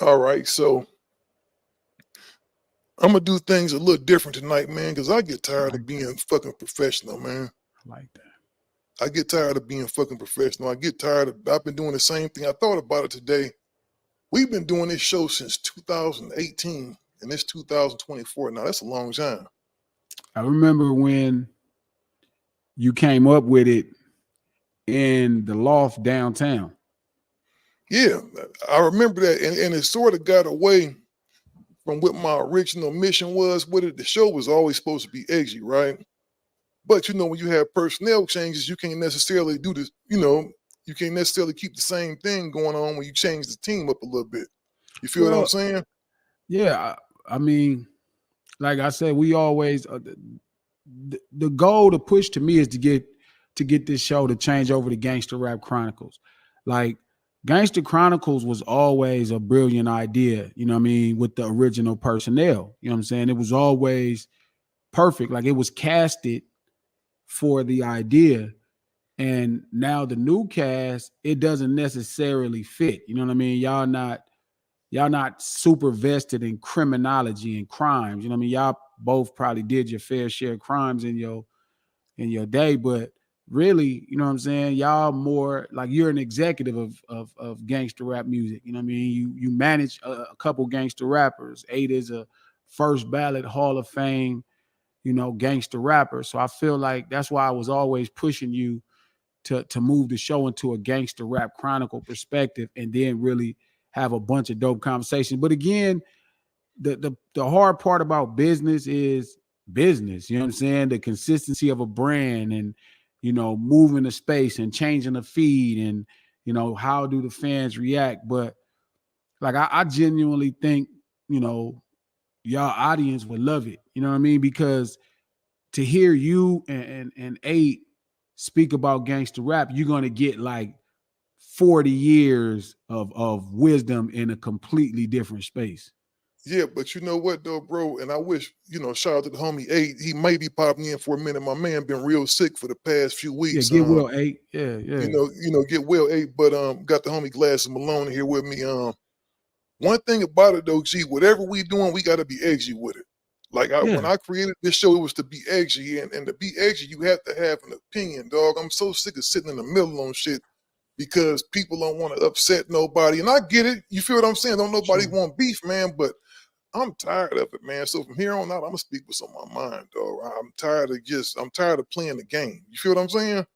All right, so I'm gonna do things a little different tonight, man, because I get I tired like of that. being fucking professional, man. I like that. I get tired of being fucking professional. I get tired of, I've been doing the same thing. I thought about it today. We've been doing this show since 2018, and it's 2024 now. That's a long time. I remember when you came up with it in the loft downtown. Yeah, I remember that, and it sort of got away from what my original mission was with it. The show was always supposed to be edgy, right? But you know, when you have personnel changes, you can't necessarily do this. You know, you can't necessarily keep the same thing going on when you change the team up a little bit. You feel what I'm Well, saying? yeah, I mean, like I said, we always the goal to push to me is to get this show to change over to Gangster Rap Chronicles. Like Gangster Chronicles was always a brilliant idea, you know what I mean, with the original personnel. You know what I'm saying? It was always perfect. Like it was casted for the idea. And now the new cast, it doesn't necessarily fit. You know what I mean? Y'all not super vested in criminology and crimes. You know what I mean? Y'all both probably did your fair share of crimes in your day, but really, you know what I'm saying? Y'all more like you're an executive of gangster rap music. You know what I mean? You manage a couple gangster rappers. EIht is a first ballot Hall of Fame, you know, gangster rapper. So I feel like that's why I was always pushing you to move the show into a gangster rap chronicle perspective and then really have a bunch of dope conversations. But again, the hard part about business is business. You know what I'm saying? The consistency of a brand and you know moving the space and changing the feed and you know how do the fans react. But like I genuinely think you know y'all audience would love it. You know what I mean? Because to hear you and EIht speak about gangster rap, you're gonna get like 40 years of wisdom in a completely different space. Yeah, but you know what though, bro? And I wish, you know, shout out to the homie EIht. He may be popping in for a minute. My man been real sick for the past few Yeah, weeks. get well, EIht. Yeah, yeah. Get well, EIht. But got the homie Glasses Malone here with me. One thing about it though, G, whatever we doing, we gotta be edgy with it. Like when Yeah. I created this show, it was to be edgy, and to be edgy, you have to have an opinion, dog. I'm so sick of sitting in the middle on shit because people don't want to upset nobody. And I get it. You feel what I'm saying? Don't nobody Sure. want beef, man, but I'm tired of it, man. So from here on out, I'm gonna speak what's on my mind, dog. I'm tired of playing the game. You feel what I'm saying?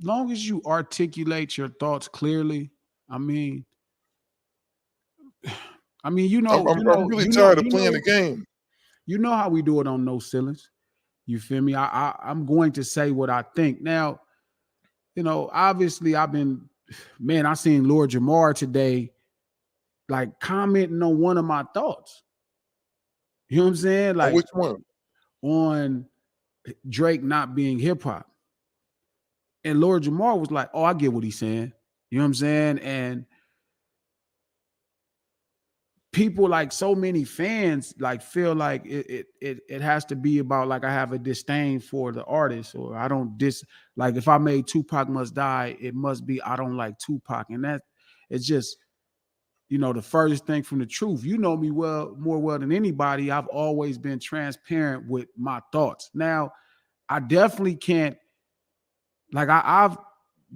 Long as you articulate your thoughts clearly, I mean, I'm really tired of playing the game. you know how we do it on No Ceilings. You feel me? I'm going to say what I think. Now, you know, obviously man, I seen Lord Jamar today, like commenting on one of my thoughts. You know what I'm saying? On Like which one? on Drake not being hip hop. And Lord Jamar was like, oh, I get what he's saying. You know what I'm saying? And people like so many fans like feel like it has to be about like I have a disdain for the artist or I don't like if I made Tupac Must Die, it must be I don't like Tupac. And that it's just, you know, the furthest thing from the truth. You know me more than anybody. I've always been transparent with my thoughts. Now, I definitely can't like I've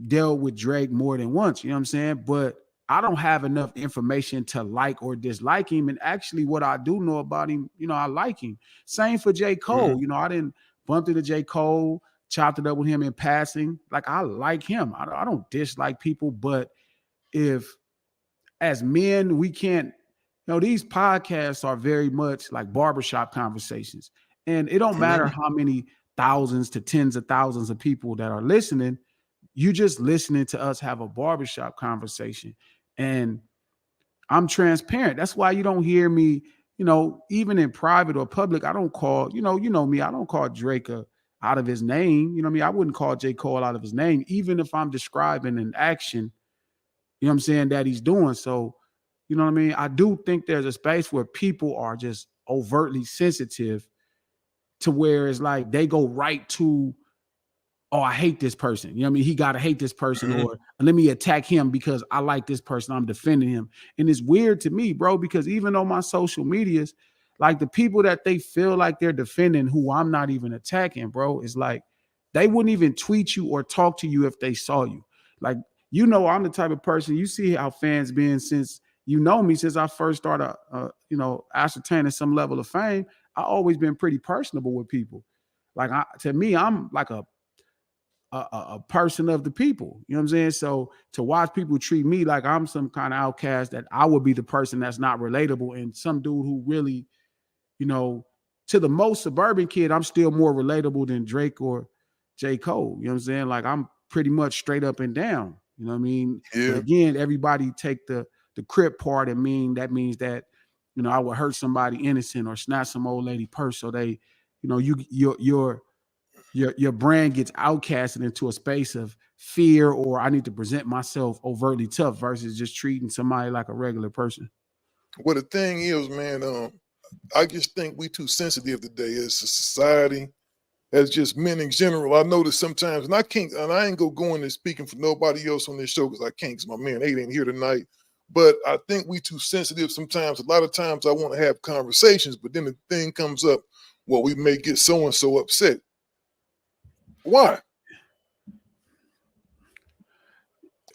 dealt with Drake more than once, you know what I'm saying? But I don't have enough information to like or dislike him. And actually, what I do know about him, you know, I like him. Same for J. Cole. Mhm. You know, I didn't bump into J. Cole, chopped it up with him in passing. Like, I like him. I don't dislike people. But if, as men, we can't, you know, these podcasts are very much like barbershop conversations. And it don't matter Mhm. how many thousands to tens of thousands of people that are listening, you just listening to us have a barbershop conversation. And I'm transparent. That's why you don't hear me, you know, even in private or public, I don't call, you know me, I don't call Drake out of his name. You know what I mean? I wouldn't call J. Cole out of his name, even if I'm describing an action, you know what I'm saying, that he's doing. So, you know what I mean? I do think there's a space where people are just overtly sensitive to where it's like they go right to oh, I hate this person. You know what I mean? He got to hate this person, Mhm. or let me attack him because I like this person. I'm defending him. And it's weird to me, bro, because even on my social medias, like the people that they feel like they're defending who I'm not even attacking, bro, is like they wouldn't even tweet you or talk to you if they saw you. Like, you know, I'm the type of person, you see how fans been since you know me, since I first started, you know, ascertaining some level of fame. I always been pretty personable with people. Like, to me, I'm like a person of the people. You know what I'm saying? So to watch people treat me like I'm some kind of outcast, that I would be the person that's not relatable, and some dude who really, you know, to the most suburban kid, I'm still more relatable than Drake or J. Cole. You know what I'm saying? Like, I'm pretty much straight up and down. You know what I mean? But Yeah. again, everybody take the crip part and that means that, you know, I would hurt somebody innocent or snatch some old lady purse. So they, you know, your brand gets outcasted into a space of fear, or I need to present myself overtly tough versus just treating somebody like a regular person. Well, the thing is, man, I just think we too sensitive today as a society, as just men in general. I notice sometimes, and I ain't going and speaking for nobody else on this show because I can't, because my man Eight ain't here tonight. But I think we too sensitive sometimes. A lot of times I want to have conversations, but then the thing comes up, well, we may get so and so upset. Why?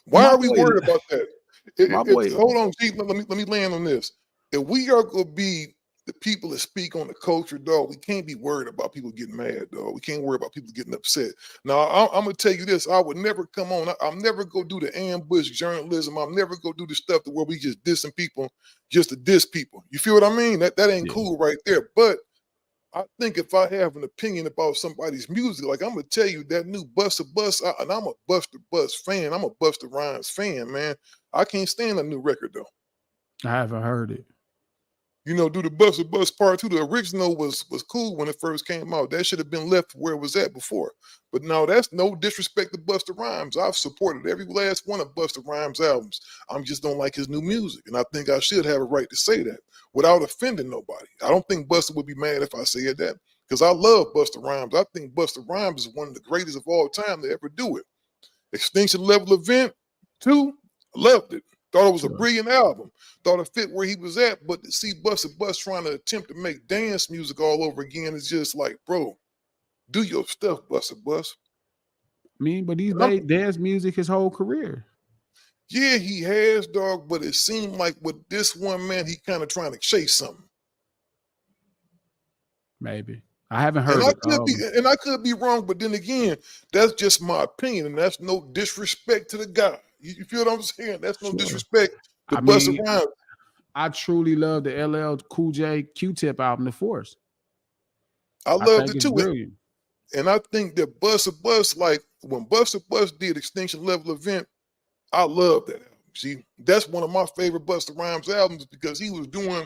Why My are we boy, worried about that? my boy, Hold on, G, let me land on this. If we are going to be the people that speak on the culture, dog, we can't be worried about people getting mad, dog. We can't worry about people getting upset. Now, I'm going to tell you this. I would never come on. I'm never go do the ambush journalism. I'm never go do the stuff to where we just dissing people just to diss people. You feel what I mean? That ain't yeah, cool right there. But I think if I have an opinion about somebody's music, like I'm gonna tell you that new Busta Bus, and I'm a Busta Bus fan. I'm a Busta Rhymes fan, man. I can't stand a new record though. I haven't heard it. You know, do the Busta Bus Part 2. The original was cool when it first came out. That should have been left where it was at before. But no, that's no disrespect to Busta Rhymes. I've supported every last one of Busta Rhymes' albums. I just don't like his new music, and I think I should have a right to say that without offending nobody. I don't think Busta would be mad if I said that because I love Busta Rhymes. I think Busta Rhymes is one of the greatest of all time to ever do it. Extinction Level Event 2, loved it. Thought it was a Sure. brilliant album. Thought it fit where he was at, but to see Busta Bus trying to attempt to make dance music all over again is just like, bro, do your stuff, Busta Bus. I mean, but he's And I'm, made dance music his whole career. yeah, he has, dog, but it seemed like with this one, man, he kind of trying to chase something. Maybe I haven't And heard I it. could be, and I could be wrong, but then again, that's just my opinion, and that's no disrespect to the guy. You feel what I'm saying? That's no Sure. disrespect to I Busta mean, Rhymes. I truly love the LL Cool J Q-Tip album, The Force. I I loved think it it's too. brilliant. And I think that Busta Bus, like when Busta Bus did Extinction Level Event, I love that album. See, that's one of my favorite Busta Rhymes albums because he was doing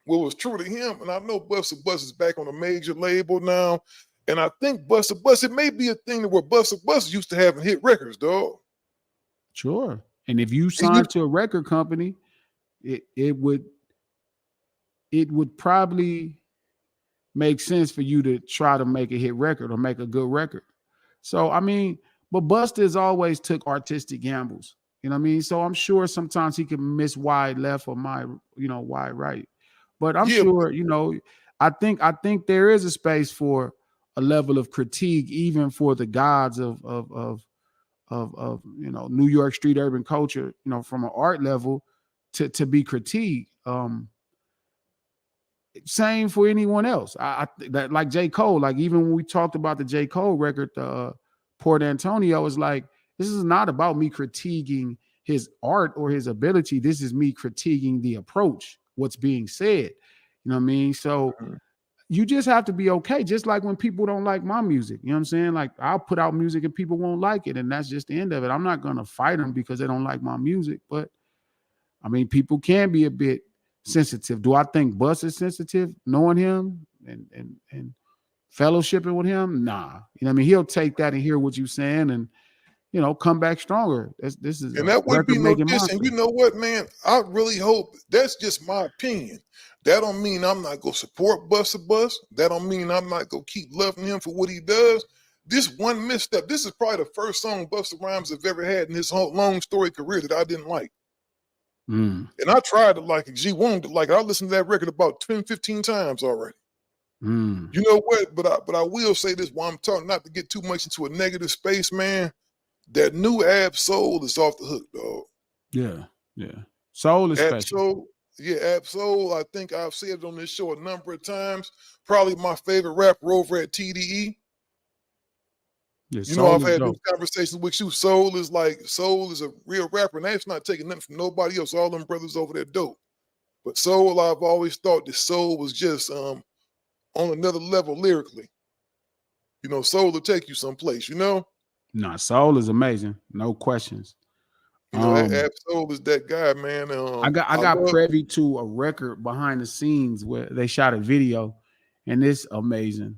what was true to him. And I know Busta Bus is back on a major label now. And I think Busta Bus, it may be a thing where Busta Bus used to having hit records, dog. Sure. And if you He used, signed to a record company, it would probably make sense for you to try to make a hit record or make a good record. So I mean, but Busta has always took artistic gambles. You know what I mean? So I'm sure sometimes he can miss wide left or wide right. But I'm yeah, sure, I think there is a space for a level of critique, even for the gods of New York street urban culture, from an art level to be critiqued. Same for anyone else. That like J. Cole, like even when we talked about the J. Cole record, Port Antonio, is like, this is not about me critiquing his art or his ability. This is me critiquing the approach, what's being said. You know what I mean? So mhm. you just have to be okay. Just like when people don't like my music, you know what I'm saying? Like I'll put out music and people won't like it, and that's just the end of it. I'm not gonna fight them because they don't like my music, but I mean, people can be a bit sensitive. Do I think Bus is sensitive, knowing him and fellowshipping with him? Nah. You know what I mean? He'll take that and hear what you're saying and, come back stronger. This is And a that wouldn't be no record-making diss. And monster. you know what, man? I really hope that's just my opinion. That don't mean I'm not gonna support Busta Bus. That don't mean I'm not gonna keep loving him for what he does. this one misstep. This is probably the first song Busta Rhymes have ever had in his whole long story career that I didn't like. And I tried to like it. G wanted to like it. I listened to that record about 10, 15 times already. You know what? But I will say this while I'm talking, not to get too much into a negative space, man. That new Ab Soul is off the hook, dog. Yeah. Soul is Ab special. Soul, Ab Soul. I think I've said it on this show a number of times. Probably my favorite rapper over at TDE. Yeah, You know, I've had dope. these conversations with you. Soul is a real rapper, and that's not taking nothing from nobody else. All them brothers over there dope. But Soul, I've always thought that Soul was just on another level lyrically. You know, Soul will take you someplace, you know? Nah, Soul is amazing. No questions. You know, Ab Soul is that guy, man. I got privy to a record behind the scenes where they shot a video, and it's amazing.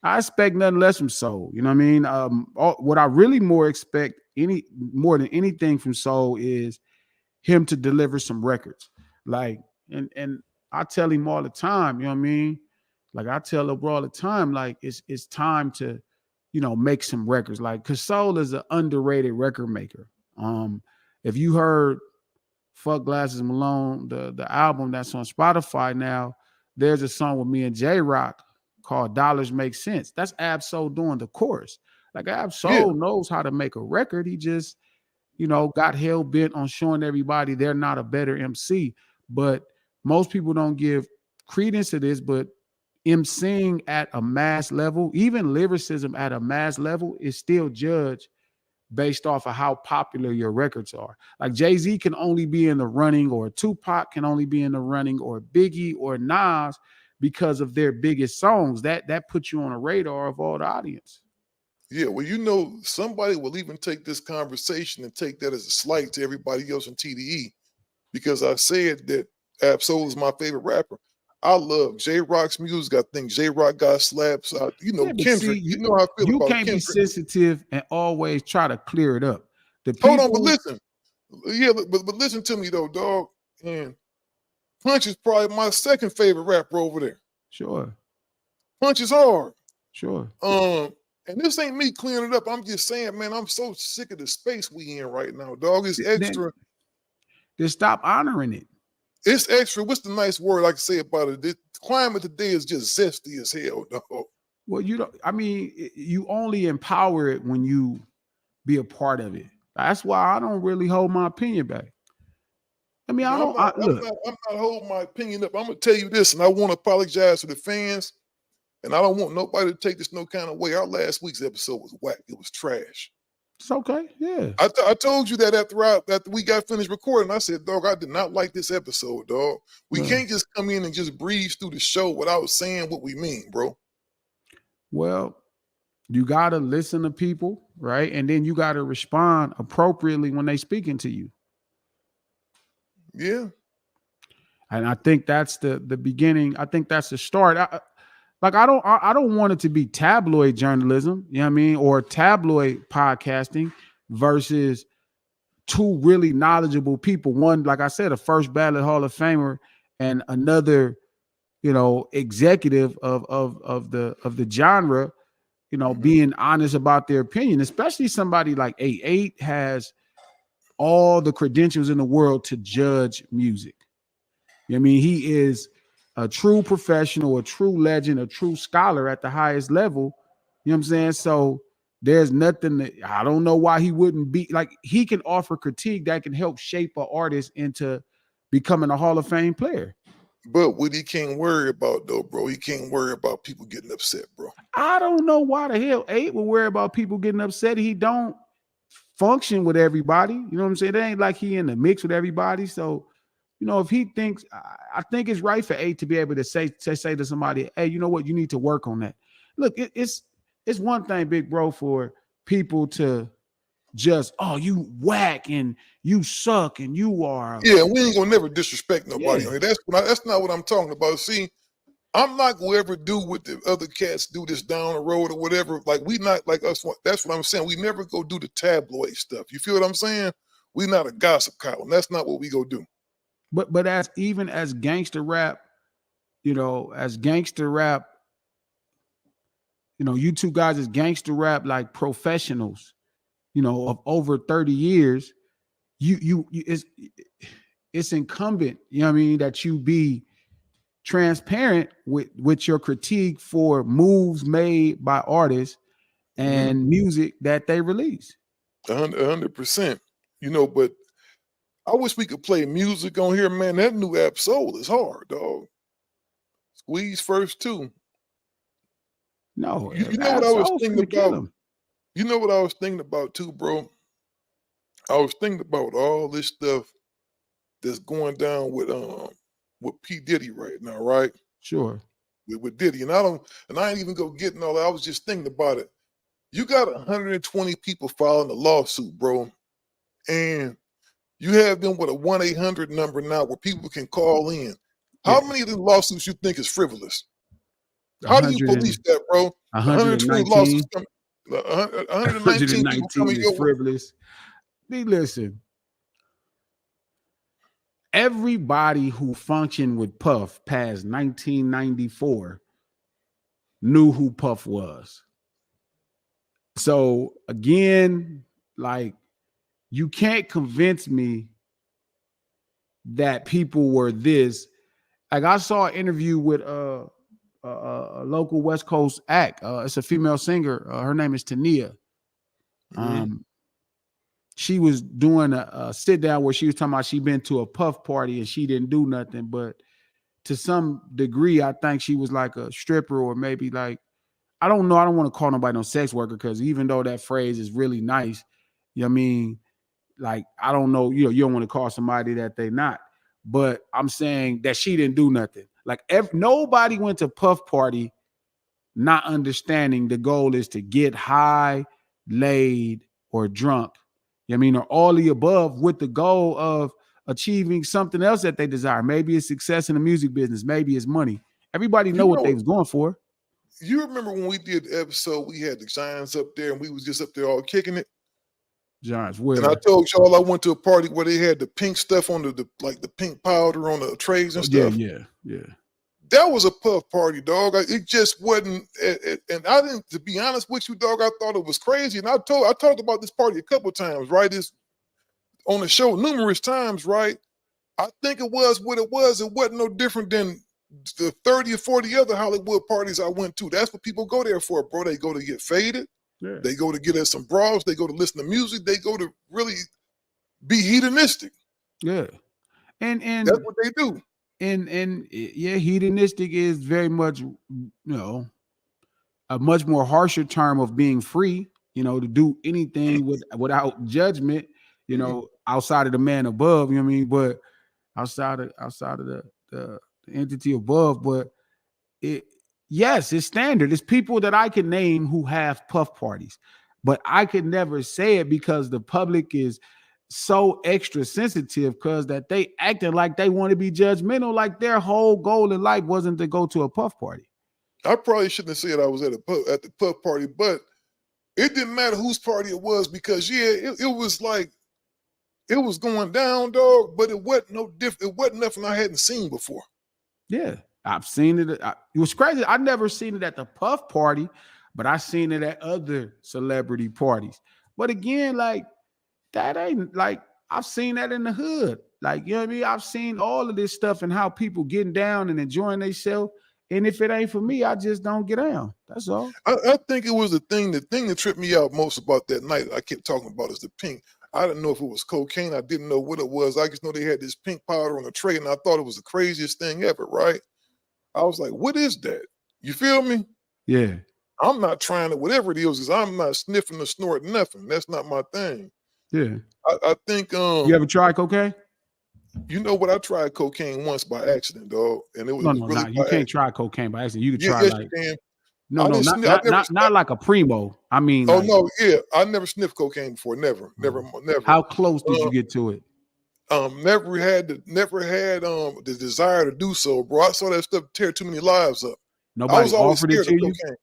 I expect nothing less from Soul. You know what I mean? What I really more expect more than anything from Soul is him to deliver some records. Like, and I tell him all the time, you know what I mean? Like I tell LeBron all the time, like it's time to, you know, make some records. Like, cause Soul is an underrated record maker. If you heard Fuck Glasses Malone, the album that's on Spotify now, there's a song with me and J-Rock called Dollars Make Sense. That's Ab Soul doing the chorus. Like Ab Soul knows how to make a record. He just, you know, got hell bent on showing everybody they're not a better MC. But most people don't give credence to this, but MCing at a mass level, even lyricism at a mass level, is still judged based off of how popular your records are. Like Jay-Z can only be in the running, or Tupac can only be in the running, or Biggie or Nas, because of their biggest songs. That puts you on a radar of all the audience. Yeah, well, you know, somebody will even take this conversation and take that as a slight to everybody else in TDE, because I said that Ab Soul is my favorite rapper. I love J-Rock's music. I think J-Rock got slaps. You know, Kendrick. See, you know how I feel you about can't Kendrick. be sensitive and always try to clear it up. Hold on, but listen. Yeah, but listen to me though, dog. And Punch is probably my second favorite rapper over there. Sure. Punch is hard. Sure. And this ain't me clearing it up. I'm just saying, man, I'm so sick of the space we in right now, dog. It's extra. Then stop honoring it. It's extra. What's the nice word I can say about it? The climate today is just zesty as hell, dog. Well, you only empower it when you be a part of it. That's why I don't really hold my opinion back. I mean, I'm not holding my opinion up. I'm gonna tell you this, and I want to apologize to the fans, and I don't want nobody to take this no kind of way. Our last week's episode was whack. It was trash. It's okay. Yeah. I told you that after we got finished recording. I said, dog, I did not like this episode, dog. We can't just come in and just breeze through the show without saying what we mean, bro. Well, you got to listen to people, right? And then you got to respond appropriately when they speaking to you. Yeah. And I think that's the beginning. I think that's the start. I don't want it to be tabloid journalism, you know what I mean? Or tabloid podcasting versus two really knowledgeable people. One, like I said, a first ballot Hall of Famer, and another, you know, executive of the genre, you know, being honest about their opinion, especially somebody like EIht has all the credentials in the world to judge music. You know what I mean? He is a true professional, a true legend, a true scholar at the highest level. You know what I'm saying? So there's nothing that, I don't know why he wouldn't be like, he can offer critique that can help shape an artist into becoming a Hall of Fame player. But what he can't worry about though, bro, he can't worry about people getting upset, bro. I don't know why the hell EIht would worry about people getting upset. He don't function with everybody. You know what I'm saying? It ain't like he in the mix with everybody. So, you know, if he thinks, I think it's right for EIht to be able to say to somebody, hey, you know what, you need to work on that. Look, it's one thing, big bro, for people to just, oh, you whack and you suck and you are. Yeah, we ain't gonna never disrespect nobody. Yeah. That's not what I'm talking about. See, I'm not gonna ever do what the other cats do this down the road or whatever. Like, we not like us. That's what I'm saying. We never go do the tabloid stuff. You feel what I'm saying? We not a gossip column. That's not what we go do. But as gangster rap, you know, as gangster rap you two guys is gangster rap like professionals, of over 30 years. It's incumbent, that you be transparent with your critique for moves made by artists and music that they release. 100%. But I wish we could play music on here, man. That new app Soul is hard, dog. Squeeze first too. No, You know what I was thinking kill about? him. You know what I was thinking about too, bro? I was thinking about all this stuff that's going down with P. Diddy right now, right? Sure. With Diddy. And I ain't even go getting all that. I was just thinking about it. You got 120 people filing a lawsuit, bro. And you have them with a 1-800 number now where people can call in. How many of the lawsuits you think is frivolous? How do you police that, bro? 120 lawsuits coming. 119 people coming is your way. frivolous. Listen, everybody who functioned with Puff past 1994 knew who Puff was. So again, like, you can't convince me that people were this. Like, I saw an interview with a local West Coast act. It's a female singer. Her name is Tania. She was doing a sit down where she was talking about she'd been to a Puff party and she didn't do nothing. But to some degree, I think she was like a stripper, or maybe like, I don't know. I don't want to call nobody no sex worker, because even though that phrase is really nice, like, I don't know, you don't want to call somebody that they not. But I'm saying that she didn't do nothing. Like, nobody went to Puff party not understanding the goal is to get high, laid, or drunk. Or all the above, with the goal of achieving something else that they desire. Maybe it's success in the music business. Maybe it's money. Everybody know what they was going for. You remember when we did the episode, we had the Giants up there and we was just up there all kicking it? Giants, where? And I told y'all I went to a party where they had the pink stuff on the pink powder on the trays and stuff. Yeah. That was a Puff party, dog. It just wasn't, and I didn't, to be honest with you, dog, I thought it was crazy. And I talked about this party a couple of times, right? It's on the show numerous times, right? I think it was what it was. It wasn't no different than the 30 or 40 other Hollywood parties I went to. That's what people go there for, bro. They go to get faded. Yeah. They go to get us some bras. They go to listen to music. They go to really be hedonistic. Yeah. And that's what they do. And yeah, hedonistic is very much, a much more harsher term of being free, to do anything without judgment, outside of the man above, but outside of the entity above. But it's standard. It's people that I can name who have Puff parties, but I could never say it because the public is so extra sensitive, because that they acting like they want to be judgmental, like their whole goal in life wasn't to go to a Puff party. I probably shouldn't have said I was at the Puff party, but it didn't matter whose party it was, because it was like, it was going down, dog, but it wasn't no different. It wasn't nothing I hadn't seen before. Yeah, I've seen it. It was crazy. I never seen it at the Puff party, but I seen it at other celebrity parties. But again, like, that ain't, like, I've seen that in the hood. Like, you know what I mean? I've seen all of this stuff and how people getting down and enjoying themselves. And if it ain't for me, I just don't get down. That's all. I think it was the thing that tripped me out most about that night I kept talking about is the pink. I didn't know if it was cocaine. I didn't know what it was. I just know they had this pink powder on the tray, and I thought it was the craziest thing ever, right? I was like, what is that? You feel me? Yeah. I'm not trying it, whatever it is, because I'm not sniffing or snorting nothing. That's not my thing. Yeah. I think you ever tried cocaine? You know what? I tried cocaine once by accident, dog. And it was really you can't try cocaine by accident. You can try yes, like you can. not like a primo. I mean, no, yeah. I never sniffed cocaine before. Never. How close did you get to it? Never had the desire to do so, bro. I saw that stuff tear too many lives up. Nobody offered it to you? Cocaine.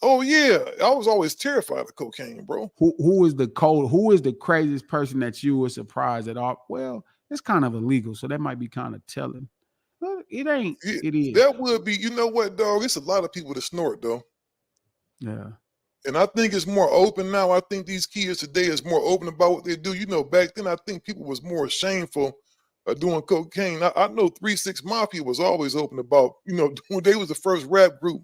Oh yeah, I was always terrified of cocaine, bro. Who is the craziest person that you were surprised at all? Well, it's kind of illegal, so that might be kind of telling. But it ain't. It is. That would be. You know what, dog? It's a lot of people that snort, though. Yeah. And I think it's more open now. I think these kids today is more open about what they do. You know, back then I think people was more shameful of doing cocaine. I know 3 6 Mafia was always open about, you know, when they was the first rap group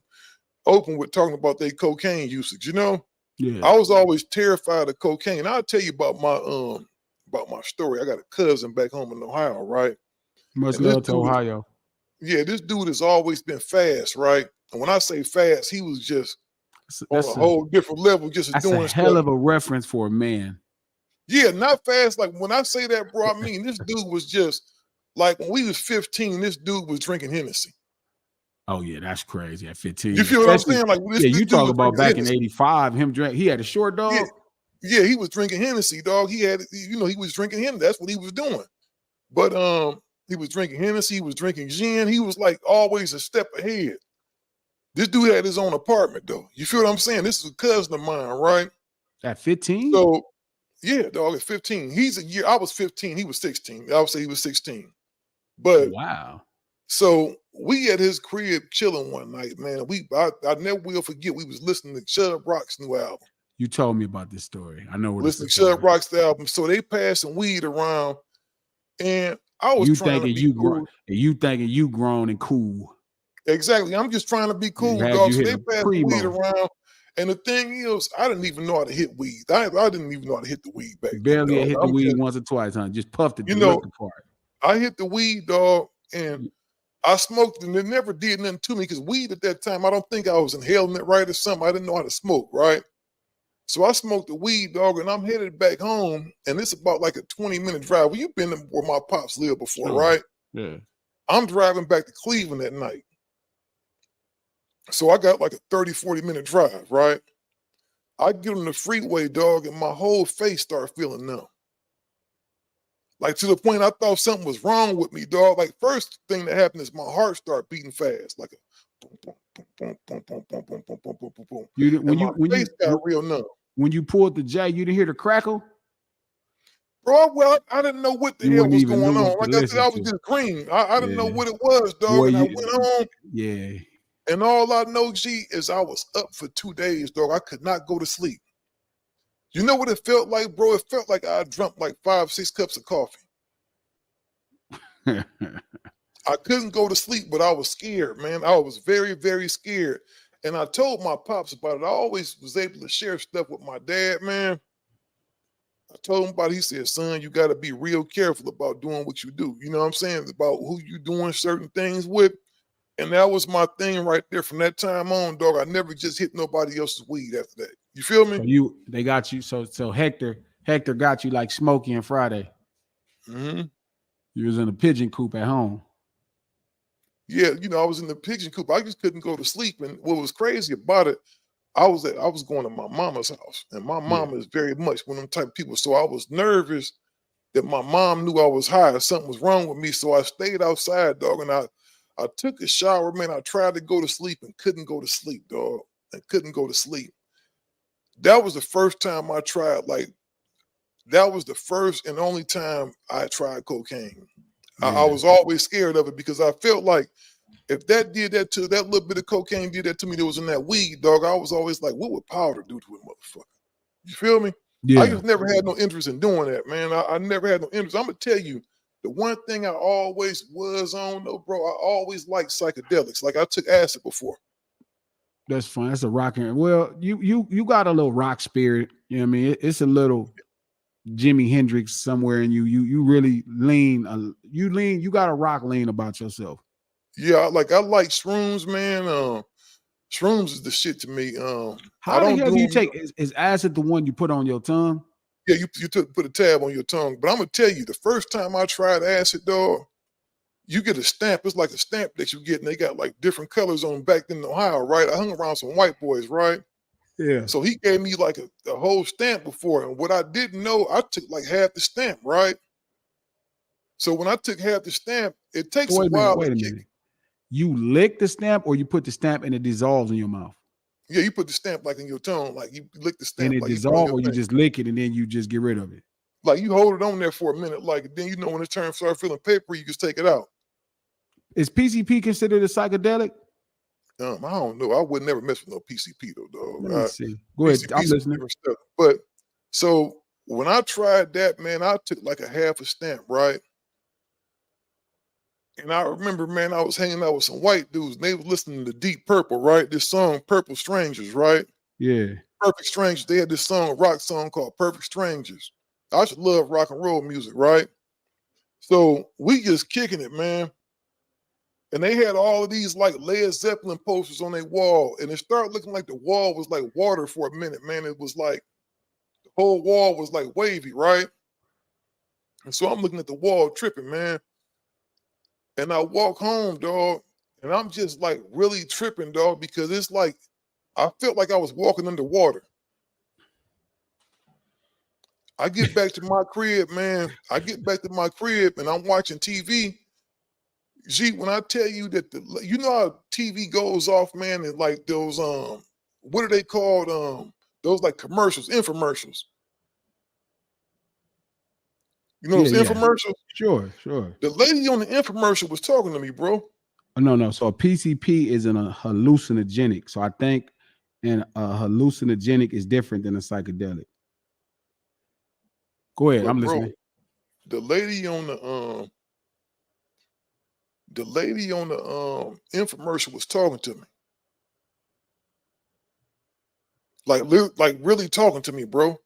open with talking about their cocaine usage, you know? Yeah. I was always terrified of cocaine. I'll tell you about my story. I got a cousin back home in Ohio, right? Much And this love to dude is, Ohio. yeah, this dude has always been fast, right? And when I say fast, he was just on a whole different level, just That's a doing hell stuff. of a reference for a man. Yeah, not fast. Like when I say that, bro, I mean this dude was just like when we was 15, this dude was drinking Hennessy. Oh yeah, that's crazy at You 15. feel what I'm Especially, saying? Like this, yeah, this you dude talk was about drinking back in Hennessy. '85. Him drink. He had a short Yeah, dog. yeah, he was drinking Hennessy, dog. He had, you know, he was drinking Hennessy. That's what he was doing. But he was drinking Hennessy. He was drinking gin. He was like always a step ahead. This dude had his own apartment, though. You feel what I'm saying? This is a cousin of mine, right? At 15. So yeah, dog. At 15, he's a year. I was 15. He was 16. I would say he was 16. But Wow. so we at his crib chilling one night, man. I never will forget. We was listening to Chubb Rock's new album. You told me about this story. I know where this Listening is to going. Chubb Rock's album. So they passing weed around, and I was You trying to thinking be cool. you thinking you grown and cool. Exactly. I'm just trying to be They cool, had dog. you So they hitting passing weed primo. around. And the thing is, I didn't even know how to hit weed. I didn't even know how to hit the weed back then, Barely dog. hit the weed once or twice, huh? Just puffed it to You look know, the part. I hit the weed, dog, and I smoked, and it never did nothing to me because weed at that time, I don't think I was inhaling it right or something. I didn't know how to smoke, right? So I smoked the weed, dog, and I'm headed back home, and it's about like a 20-minute drive. Well, you've been where my pops lived before, Sure. right? Yeah. I'm driving back to Cleveland at night. So I got like a 30, 40-minute drive, right? I get on the freeway, dog, and my whole face started feeling numb. Like to the point I thought something was wrong with me, dog. Like first thing that happened is my heart started beating fast, like a boom, boom, boom, boom, boom, boom, boom, boom, boom, boom, boom, boom. You didn't And my face got real numb. when you pulled the J, you didn't hear the crackle. Bro, well, I didn't know what the You hell wouldn't was even going knew on. what to Like I said, listen I was to. just green. I didn't know Yeah. what it was, dog. Boy, And I went home, yeah. and all I know, G, is I was up for 2 days, dog. I could not go to sleep. You know what it felt like, bro? It felt like I drunk like 5, 6 cups of coffee. I couldn't go to sleep, but I was scared, man. I was very, very scared. And I told my pops about it. I always was able to share stuff with my dad, man. I told him about it. He said, son, you got to be real careful about doing what you do. You know what I'm saying? About who you doing certain things with. And that was my thing right there. From that time on, dog, I never just hit nobody else's weed after that. You feel me? So they got you. So Hector got you like Smokey and Friday. Mm-hmm. You was in a pigeon coop at home. Yeah, you know, I was in the pigeon coop. I just couldn't go to sleep. And what was crazy about it, I was going to my mama's house, and my mama is very much one of them type of people. So I was nervous that my mom knew I was high, something was wrong with me. So I stayed outside, dog, and I took a shower, man. I tried to go to sleep and couldn't go to sleep, dog. And couldn't go to sleep. That was the first time I tried, that was the first and only time I tried cocaine. I was always scared of it because I felt like if that little bit of cocaine did that to me that was in that weed, dog, I was always like, what would powder do to a motherfucker? You feel me? Yeah. I just never had no interest in doing that, man. I never had no interest. I'm gonna tell you, the one thing I always was on, though, bro, I always liked psychedelics. Like I took acid before. That's fun. That's a rocking. Well, you got a little rock spirit. You know what I mean? It's a little Jimi Hendrix somewhere in you. You really lean. You got a rock lean about yourself. Yeah, I like shrooms, man. Shrooms is the shit to me. How the hell do you take? Is acid the one you put on your tongue? Yeah, you put a tab on your tongue. But I'm gonna tell you, the first time I tried acid, dog, you get a stamp. It's like a stamp that you get, and they got like different colors on back in Ohio, right? I hung around some white boys, right? Yeah. So he gave me like a whole stamp before, and what I didn't know, I took like half the stamp, right? So when I took half the stamp, it takes a while. Wait a minute. You lick the stamp, or you put the stamp and it dissolves in your mouth? Yeah, you put the stamp like in your tongue, like you lick the stamp, and it like dissolves, or you just lick it and then you just get rid of it. Like you hold it on there for a minute, like then you know when it starts feeling paper, you just take it out. Is PCP considered a psychedelic? I don't know. I would never mess with no PCP though, Let me dog. see. Go ahead. PCP I'm some listening. different stuff. But so when I tried that, man, I took like a half a stamp, right? And I remember, man, I was hanging out with some white dudes, and they was listening to Deep Purple, right? This song, Purple Strangers, right? Yeah. Perfect Strangers. They had this song, rock song called Perfect Strangers. I should love rock and roll music, right? So we just kicking it, man. And they had all of these like Led Zeppelin posters on their wall, and it started looking like the wall was like water for a minute, man. It was like the whole wall was like wavy, right? And so I'm looking at the wall tripping, man. And I walk home, dog, and I'm just like really tripping, dog, because it's like I felt like I was walking underwater. I get back to my crib, man. I get back to my crib and I'm watching TV. Gee, when I tell you that you know how TV goes off, man, and like those what are they called? Those like commercials, infomercials. You know Yeah, those yeah. infomercials? Sure, sure. The lady on the infomercial was talking to me, bro. Oh, no. So a PCP is a hallucinogenic. So I think a hallucinogenic is different than a psychedelic. Go ahead. But I'm bro, listening. the lady on the infomercial was talking to me. Like really talking to me, bro.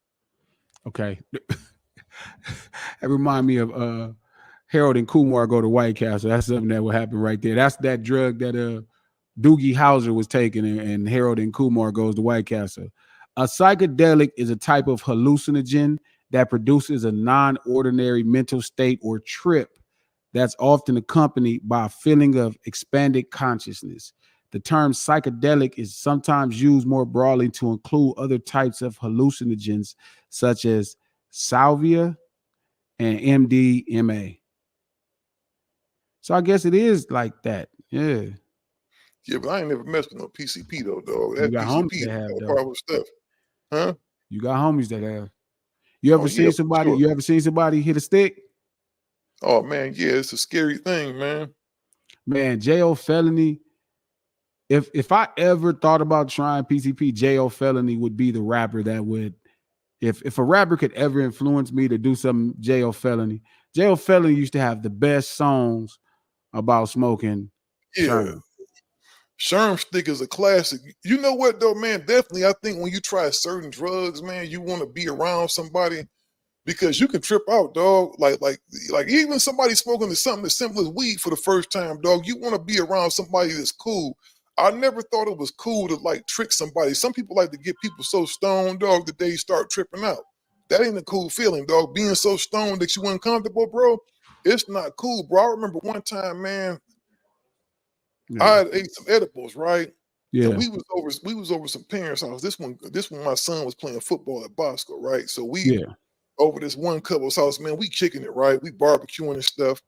Okay. It remind me of Harold and Kumar go to White Castle. That's something that will happen right there. That's that drug that Doogie Howser was taking, and Harold and Kumar goes to White Castle. A psychedelic is a type of hallucinogen that produces a non-ordinary mental state or trip that's often accompanied by a feeling of expanded consciousness. The term psychedelic is sometimes used more broadly to include other types of hallucinogens, such as salvia and MDMA. So I guess it is like that. Yeah. Yeah, but I ain't never messed with no PCP though, dog. You That got homies PCP is that have all though. powerful stuff. Huh? You got homies that have. You Oh ever yeah, seen for somebody? sure. You ever seen somebody hit a stick? Oh man, yeah, it's a scary thing, man. Man, jail felony. If I ever thought about trying PCP, jail felony would be the rapper that would. If a rapper could ever influence me to do some jail felony. Jail felony used to have the best songs about smoking Yeah. Sherm. Sherm stick is a classic. You know what though, man? Definitely, I think when you try certain drugs, man, you want to be around somebody because you can trip out, dog. Like even somebody smoking something as simple as weed for the first time, dog. You want to be around somebody that's cool. I never thought it was cool to like trick somebody. Some people like to get people so stoned, dog, that they start tripping out. That ain't a cool feeling, dog. Being so stoned that you uncomfortable, bro. It's not cool, bro. I remember one time, man, I Yeah. had ate some edibles, right? And Yeah. we was over some parents' house. This one my son was playing football at Bosco, right? So we Yeah. over this one couple's house, man, we kicking it, right? We barbecuing and stuff.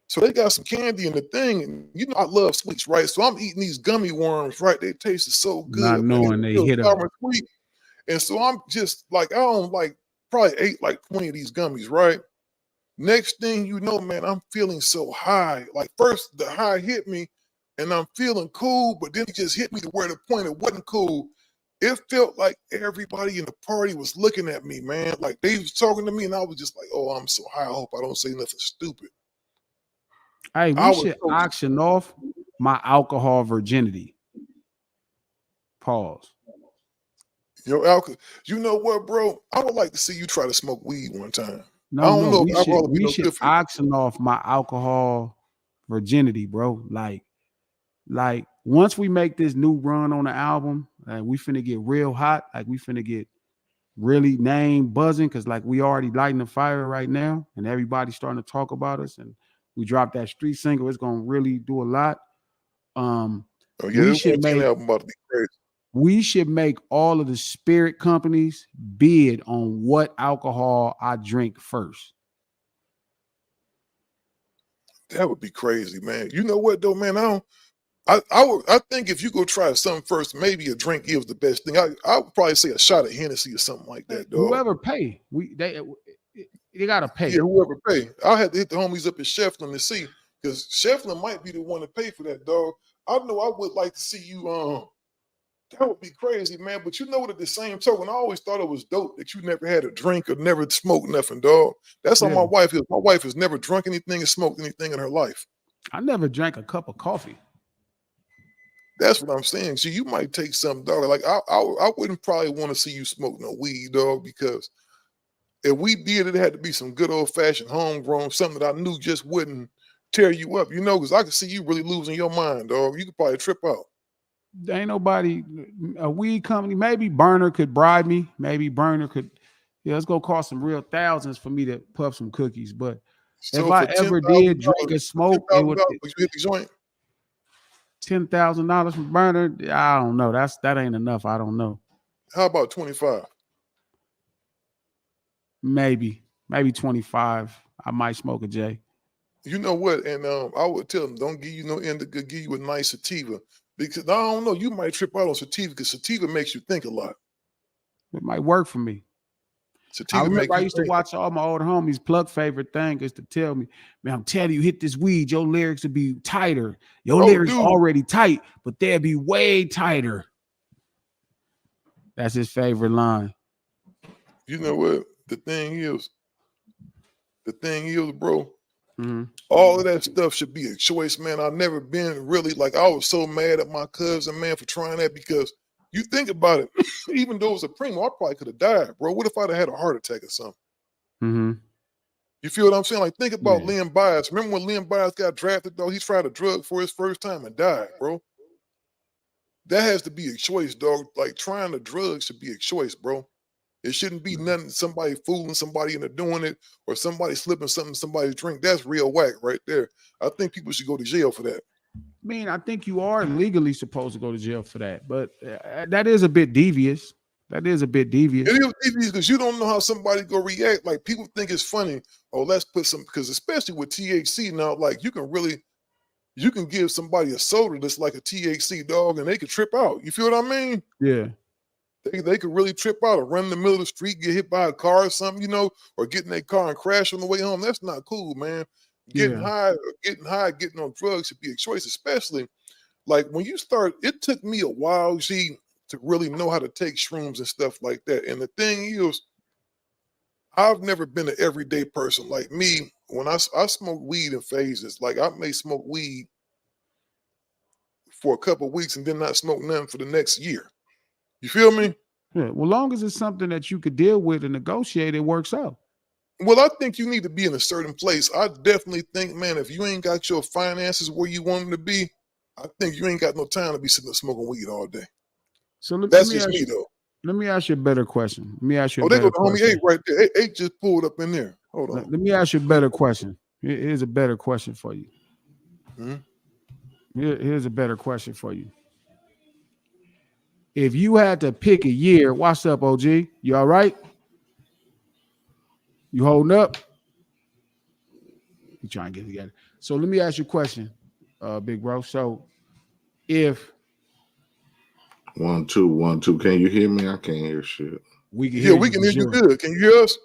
So they got some candy in the thing, and you know I love sweets, right? So I'm eating these gummy worms, right? They tasted so Not good, man. They knowing were they real hit sour a and sweet. And so I'm just like, I don't like probably ate like 20 of these gummies, right? Next thing you know, man, I'm feeling so high. Like first the high hit me and I'm feeling cool, but then it just hit me to where the point it wasn't cool. It felt like everybody in the party was looking at me, man. Like they was talking to me and I was just like, oh, I'm so high. I hope I don't say nothing stupid. Hey, I we was should so auction off my alcohol virginity. Pause. alcohol. You know what, bro? I would like to see you try to smoke weed one time. I No, don't no, know if alcohol would be we no should good for you. auction off my alcohol virginity, bro. Like once we make this new run on the album, we finna get real hot. Like we finna get really name buzzing because like we already lighting the fire right now, and everybody's starting to talk about us. And we dropped that street single. It's gonna really do a lot. Oh yeah, We this should 110 make album about to be crazy. all of the spirit companies bid on what alcohol I drink first. That would be crazy, man. You know what though, man? I think if you go try something first, maybe a drink is the best thing. I would probably say a shot of Hennessy or something like that, dog. Whoever pay, they gotta Yeah, pay. whoever pay. I had to hit the homies up at Shefflin to see because Shefflin might be the one to pay for that, dog. I know I would like to see you. That would be crazy, man. But you know what? At the same token, I always thought it was dope that you never had a drink or never smoked nothing, dog. That's how Yeah. my wife is. My wife has never drunk anything and smoked anything in her life. I never drank a cup of coffee. That's what I'm saying. So you might take something, dog. Like I wouldn't probably want to see you smoke no weed, dog, because if we did, it had to be some good old fashioned homegrown, something that I knew just wouldn't tear you up, because I could see you really losing your mind, dog. You could probably trip out. There ain't nobody, a weed company. Maybe Burner could bribe me. Maybe Burner could. Yeah, it's gonna cost some real thousands for me to puff some cookies. But if So I for ever $10,000, did drink or for ten smoke, it thousand would dollars, would you hit the joint? $10,000 from Burner. I don't know. That ain't enough. I don't know. How about 25? Maybe 25. I might smoke a J. You know what? And I would tell them, don't give you no indica, give you a nice sativa. Because I don't know, you might trip out on sativa because sativa makes you think a lot. It might work for me. I Sativa remember make I you used to think. watch all my old homies. Plug favorite thing is to tell me, man, I'm telling you, hit this weed, your lyrics will be tighter. Your Oh, lyrics dude, already tight, but they'll be way tighter. That's his favorite line. you know what? The thing is, bro, Mhm. all of that stuff should be a choice, man. I've never been really like, I was so mad at my cousin, man, for trying that because you think about it, even though it was a primo, I probably could have died, bro. What if I'd have had a heart attack or something? Mhm. You feel what I'm saying? Like, think about Yeah. Lynn Bias. Remember when Lynn Bias got drafted, though? He tried a drug for his first time and died, bro. That has to be a choice, dog. Like, trying a drug should be a choice, bro. It shouldn't be nothing, somebody fooling somebody into doing it or somebody slipping something in somebody's drink. That's real whack right there. I think people should go to jail for that. I mean, I think you are legally supposed to go to jail for that, but that is a bit devious. That is a bit devious. It is because you don't know how somebody go react. Like, people think it's funny. Oh, let's put some, because especially with THC now, like you can give somebody a soda that's like a THC, dog, and they could trip out. You feel what I mean? Yeah. They could really trip out or run in the middle of the street, get hit by a car or something, or get in their car and crash on the way home. That's not cool, man. Getting Yeah. high, getting on drugs should be a choice, especially like when you start. It took me a while, to really know how to take shrooms and stuff like that. And the thing is, I've never been an everyday person like me. When I smoke weed in phases, like I may smoke weed for a couple of weeks and then not smoke nothing for the next year. You feel me? Yeah. Well, long as it's something that you could deal with and negotiate, it works out. Well, I think you need to be in a certain place. I definitely think, man, if you ain't got your finances where you want them to be, I think you ain't got no time to be sitting there smoking weed all day. So let That's me just ask me, you. though. Let me ask you a better question. Let me ask you a Oh, they go better to homie eight question. right there. Eight just pulled up in there. Hold Let on. me ask you a better question. Here's a better question for you. Mhm. Here's a better question for you. If you had to pick a year, what's up, OG? You all right? You holding up? You trying to get together. So let me ask you a question, big bro. So if 1 2 1 2, can you hear me? I can't hear shit. we can Yeah, hear we you can for hear you sure. good. Can you hear us?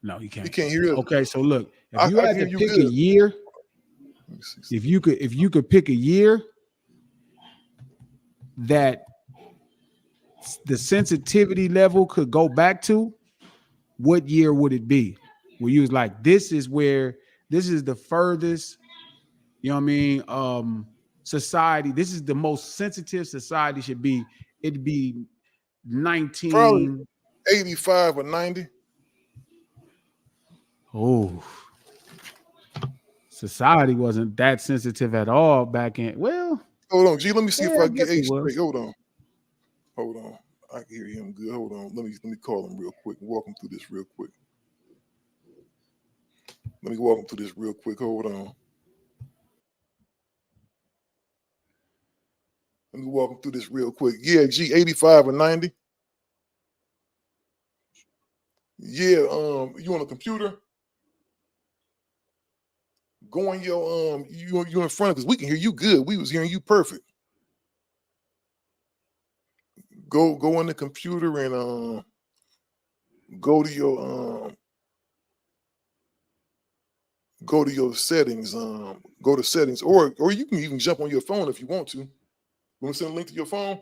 No, you You can't. can't hear us. Okay, so look, if I you can had hear to you pick a good. year, Let me see. if you could pick a year that the sensitivity level could go back to, what year would it be? Where you was like, this is the furthest, you know what I mean? Society, this is the most sensitive society should be. It'd be Probably 19. 85 or 90. Oh, society wasn't that sensitive at all back in. Well, Hold on, G. Let me see if yeah, I I can get guess it eight straight. was. Hold on. Hold on. I can hear him good. Hold on. Let me call him real quick. Walk him through this real quick. Let me walk him through this real quick. Hold on. Let me walk him through this real quick. Yeah, G, 85 or 90. Yeah, you on a computer? Go on your you in front because we can hear you good. We was hearing you perfect. Go on the computer and go to your go to your settings. Go to settings, or you can even jump on your phone if you want to. Want to send a link to your phone?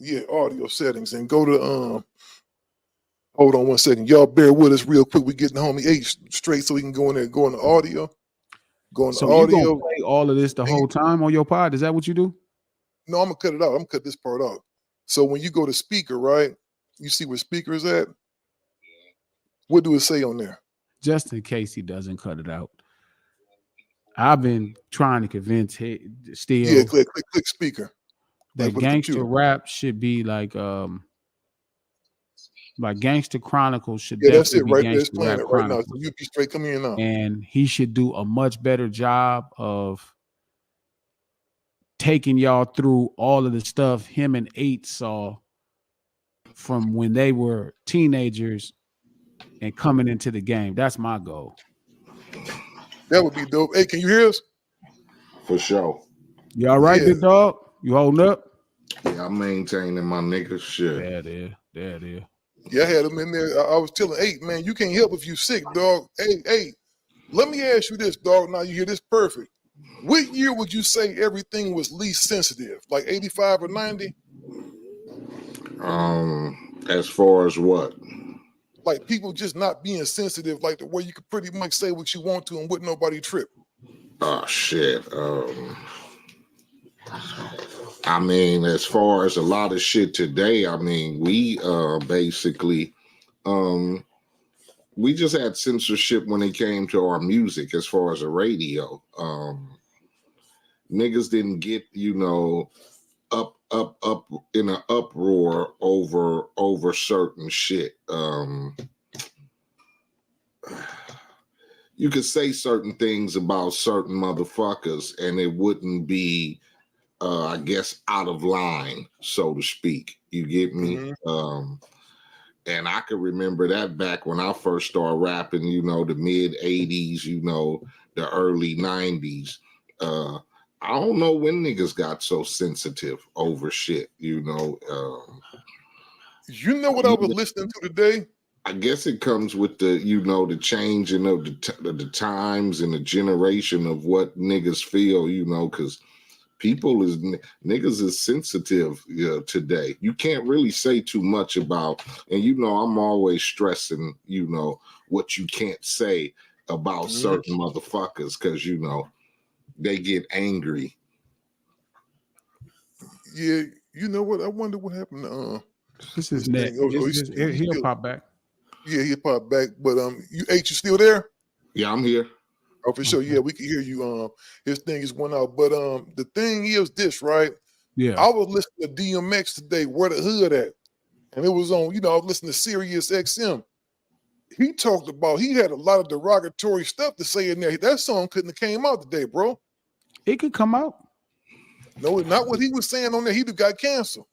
Yeah, audio settings, and go to hold on one second. Y'all bear with us real quick. We getting the homie H straight so we can go in there and go in the audio. Go in the So you gonna audio. play all of this the whole time on your pod? Is that what you do? No, I'm gonna cut it out. I'm gonna cut this part out. So when you go to speaker, right? You see where speaker is at? What do it say on there? Just in case he doesn't cut it out. I've been trying to convince Steele Yeah, click speaker. that for the gangster computer. rap should be like Gangster Chronicles should Yeah, that's it definitely right be there. It's Gangster playing Rap it right now. So Chronicles. you be straight coming in now. And he should do a much better job of taking y'all through all of the stuff him and EIht saw from when they were teenagers and coming into the game. That's my goal. That would be dope. Hey, can you hear us? For sure. You all right, Yeah. big dog? You holding up? Yeah, I'm maintaining my nigga shit. There it is. There it is. Yeah, I had him in there. I was telling, hey, man, you can't help if you sick, dog. Hey, let me ask you this, dog. Now you hear this perfect. What year would you say everything was least sensitive? Like 85 or 90? As far as what? Like people just not being sensitive, like the way you could pretty much say what you want to and wouldn't nobody trip. Oh shit. I mean, as far as a lot of shit today, I mean, we basically we just had censorship when it came to our music as far as the radio. Niggas didn't get, up in an uproar over certain shit. You could say certain things about certain motherfuckers and it wouldn't be I guess out of line, so to speak. You get me? Mm-hmm. And I can remember that back when I first started rapping, the mid 80s, the early 90s. I don't know when niggas got so sensitive over shit, You know what I was listening to today? I guess it comes with the, the changing of the times and the generation of what niggas feel, because niggas is sensitive today. You can't really say too much about, and I'm always stressing, what you can't say about certain motherfuckers because, they get angry. Yeah, you know what? I wonder what happened to this is net. He'll pop back. Yeah, he'll pop back. But you still there? Yeah, I'm here. Oh, for sure. Yeah, we can hear you. His thing is went out. But the thing is this, right? Yeah. I was listening to DMX today, Where the Hood At? And it was on, I was listening to Sirius XM. He talked about, he had a lot of derogatory stuff to say in there. That song couldn't have came out today, bro. It could come out. No, not what he was saying on there. He'd have got canceled.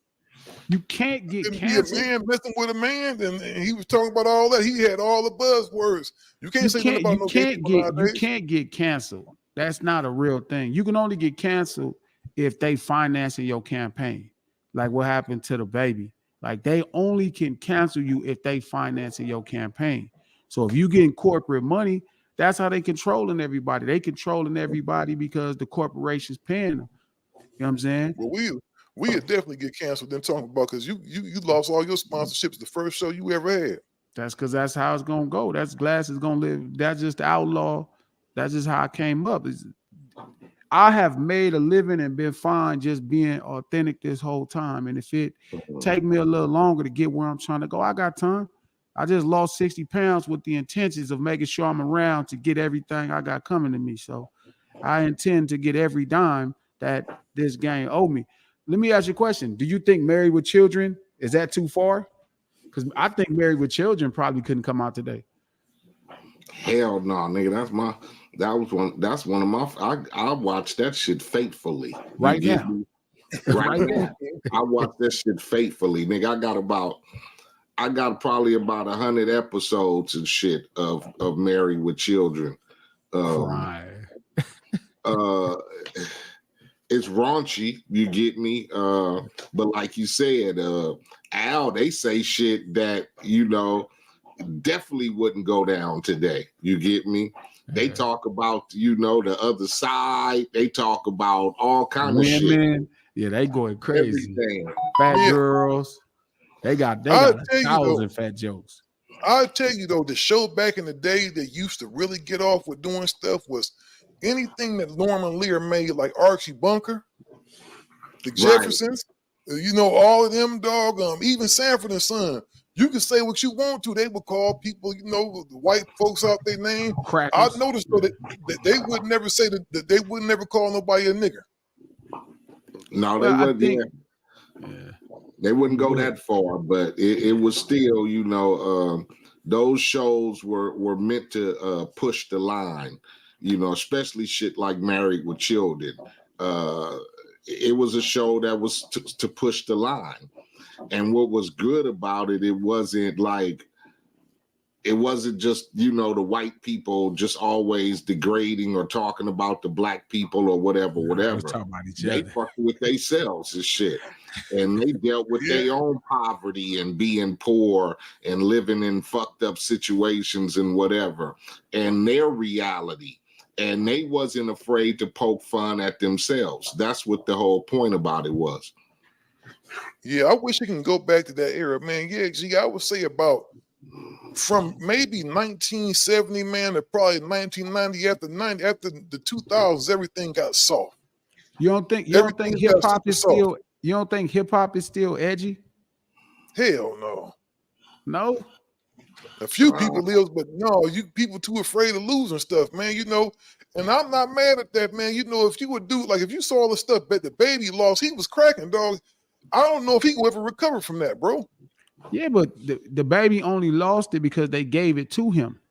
You can't get Be canceled. a man messing with a man, and he was talking about all that. He had all the buzzwords. You can't say nothing about you can't get canceled. That's not a real thing. You can only get canceled if they financing your campaign, like what happened to the baby. Like they only can cancel you if they financing your campaign. So if you getting corporate money, that's how they controlling everybody. They controlling everybody because the corporation's paying them. You know what I'm saying? Well, we would definitely get canceled then talking about because you lost all your sponsorships the first show you ever had. That's because that's how it's gonna go. That's Glasses gonna live. That's just the outlaw. That's just how I came up. I have made a living and been fine just being authentic this whole time. And if it take me a little longer to get where I'm trying to go, I got time. I just lost 60 pounds with the intentions of making sure I'm around to get everything I got coming to me. So I intend to get every dime that this game owe me. Let me ask you a question. Do you think Married with Children, is that too far? Because I think Married with Children probably couldn't come out today. Hell no, nigga. That's one of my. I watch that shit faithfully. Right now. Right now. I watch that shit faithfully, nigga. I got probably about 100 episodes and shit of Married with Children. it's raunchy, you get me? But like you said, Al, they say shit that, definitely wouldn't go down today. You get me? They talk about, the other side. They talk about all kind of shit. Women, yeah, they going crazy. Everything. Fat girls, they got I'll 1,000 fat jokes. I'll tell you though, the show back in the day that used to really get off with doing stuff was anything that Norman Lear made, like Archie Bunker, the Jeffersons, all of them, dog, even Sanford and Son. You can say what you want to. They would call people, the white folks out their name. Crackers. I noticed though that they would never say that they would never call nobody a nigger. No, they wouldn't. They wouldn't go that far, but it was still, those shows were meant to push the line, especially shit like Married with Children. It was a show that was to push the line. And what was good about it, it wasn't just, the white people just always degrading or talking about the black people or whatever. They fucked with themselves and shit. And they dealt with their own poverty and being poor and living in fucked up situations and whatever, and their reality. And they wasn't afraid to poke fun at themselves. That's what the whole point about it was. Yeah, I wish you can go back to that era, man. Yeah, G, I would say about from maybe 1970, man, to probably 1990. After the 2000s, everything got soft. You don't think hip hop is still? You don't think hip hop is still edgy? Hell no. No. A few people live, but no, you people too afraid of losing stuff, man. And I'm not mad at that, man. If you would do if you saw all the stuff that the Baby lost, he was cracking, dog. I don't know if he will ever recover from that, bro. Yeah, but the Baby only lost it because they gave it to him.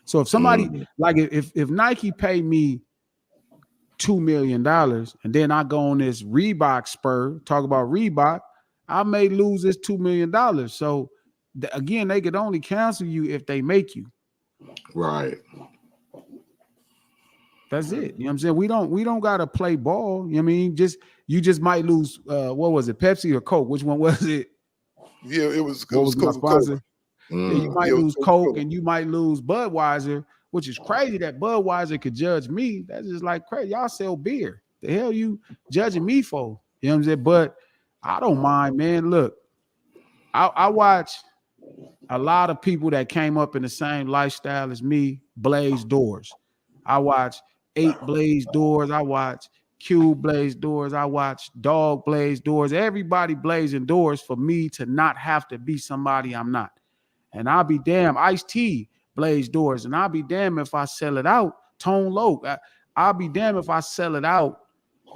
So if somebody if Nike paid me $2 million and then I go on this Reebok spur, talk about Reebok, I may lose this $2 million. So again, they could only cancel you if they make you. Right. That's it. You know what I'm saying? We don't gotta play ball. You know what I mean? You just might lose what was it, Pepsi or Coke? Which one was it? Yeah, it was my sponsor. Yeah, you might lose Coke and you might lose Budweiser, which is crazy that Budweiser could judge me. That's just like crazy. Y'all sell beer. The hell you judging me for? You know what I'm saying? But I don't mind, man. Look, I watch a lot of people that came up in the same lifestyle as me blaze doors. I watch 8 blaze doors. I watch Cube blaze doors. I watch Dog blaze doors. Everybody blazing doors for me to not have to be somebody I'm not. And I'll be damn, Ice-T blaze doors. And I'll be damn if I sell it out. Tone Loc. I'll be damn if I sell it out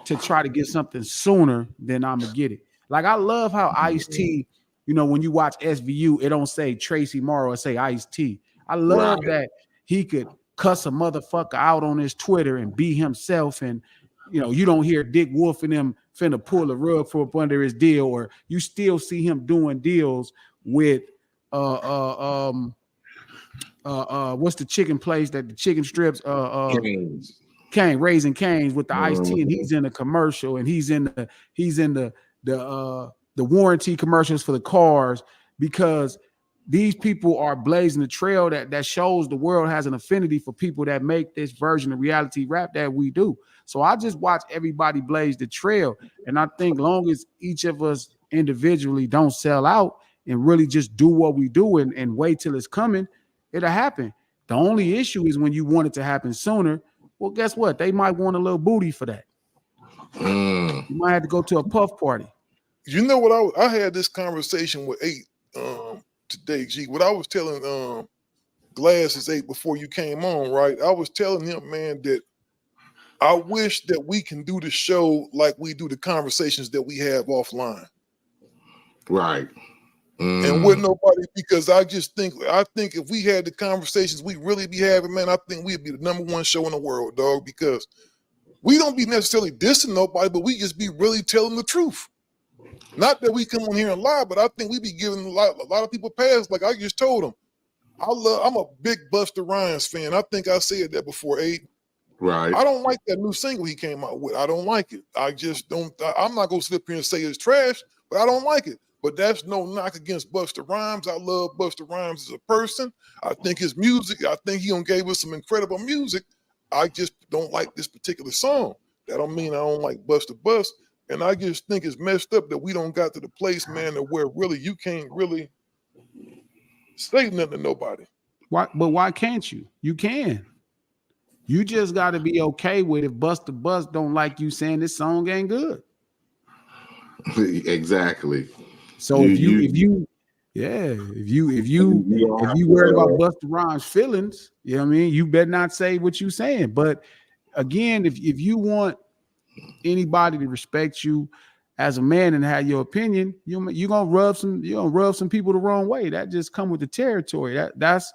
to try to get something sooner than I'm going to get it. Like, I love how Ice-T, when you watch SVU, it don't say Tracy Morrow, it say Ice-T. I love that he could cuss a motherfucker out on his Twitter and be himself. And, you don't hear Dick Wolf and them finna pull a rug from up under his deal, or you still see him doing deals with what's the chicken place that the chicken strips Raising Cane's with the Iced Tea, and he's in a commercial, and he's in the warranty commercials for the cars, because these people are blazing the trail that shows the world has an affinity for people that make this version of reality rap that we do. So I just watch everybody blaze the trail, and I think long as each of us individually don't sell out and really just do what we do and wait till it's coming, it'll happen. The only issue is when you want it to happen sooner. Well, guess what? They might want a little booty for that. You might have to go to a puff party. You know what? I had this conversation with EIht today, G. What I was telling Glasses EIht before you came on, right? I was telling him, man, that I wish that we can do the show like we do the conversations that we have offline. Right. And with nobody, because I think if we had the conversations we really be having, man, I think we'd be the #1 show in the world, dog, because we don't be necessarily dissing nobody, but we just be really telling the truth. Not that we come on here and lie, but I think we be giving a lot of people pass. Like I just told them, I'm a big Busta Rhymes fan. I think I said that before, EIht. Right. I don't like that new single he came out with. I don't like it. I just don't. I'm not gonna sit up here and say it's trash, but I don't like it. But that's no knock against Busta Rhymes. I love Busta Rhymes as a person. I think his music. I think he gave us some incredible music. I just don't like this particular song. That don't mean I don't like Busta Bust. And I just think it's messed up that we don't got to the place, man, to where really you can't really say nothing to nobody. Why? But why can't you? You can. You just got to be okay with if Busta Bust don't like you saying this song ain't good. Exactly. So if you worried about Busta Rhymes' feelings, you know what I mean, you better not say what you saying. But again, if you want anybody to respect you as a man and have your opinion, you're gonna rub some people the wrong way. That just come with the territory. That's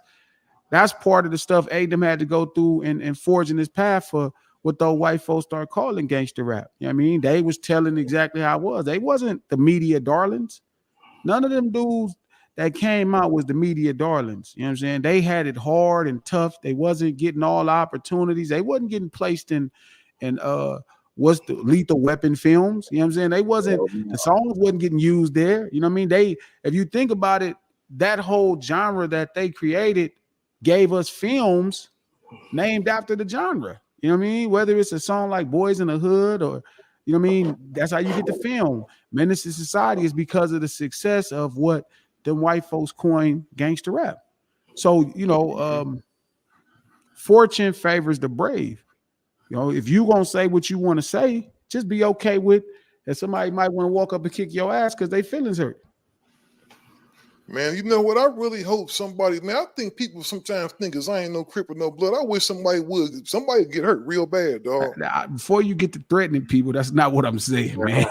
part of the stuff Adam had to go through and forging his path for what those white folks start calling gangster rap. You know what I mean? They was telling exactly how it was. They wasn't the media darlings. None of them dudes that came out was the media darlings. You know what I'm saying? They had it hard and tough. They wasn't getting all the opportunities. They wasn't getting placed in what's the Lethal Weapon films. You know what I'm saying? The songs wasn't getting used there. You know what I mean? If you think about it, that whole genre that they created gave us films named after the genre. You know what I mean? Whether it's a song like Boys in the Hood or, you know what I mean? That's how you get the film. Menace to Society is because of the success of what the white folks coined gangster rap. So, fortune favors the brave. You know, if you gonna say what you want to say, just be okay with that somebody might want to walk up and kick your ass because they feelings hurt. Man, you know what? I really hope somebody, man, I think people sometimes think I ain't no Crip or no blood. I wish somebody would. Somebody get hurt real bad, dog. Now, before you get to threatening people, that's not what I'm saying, man.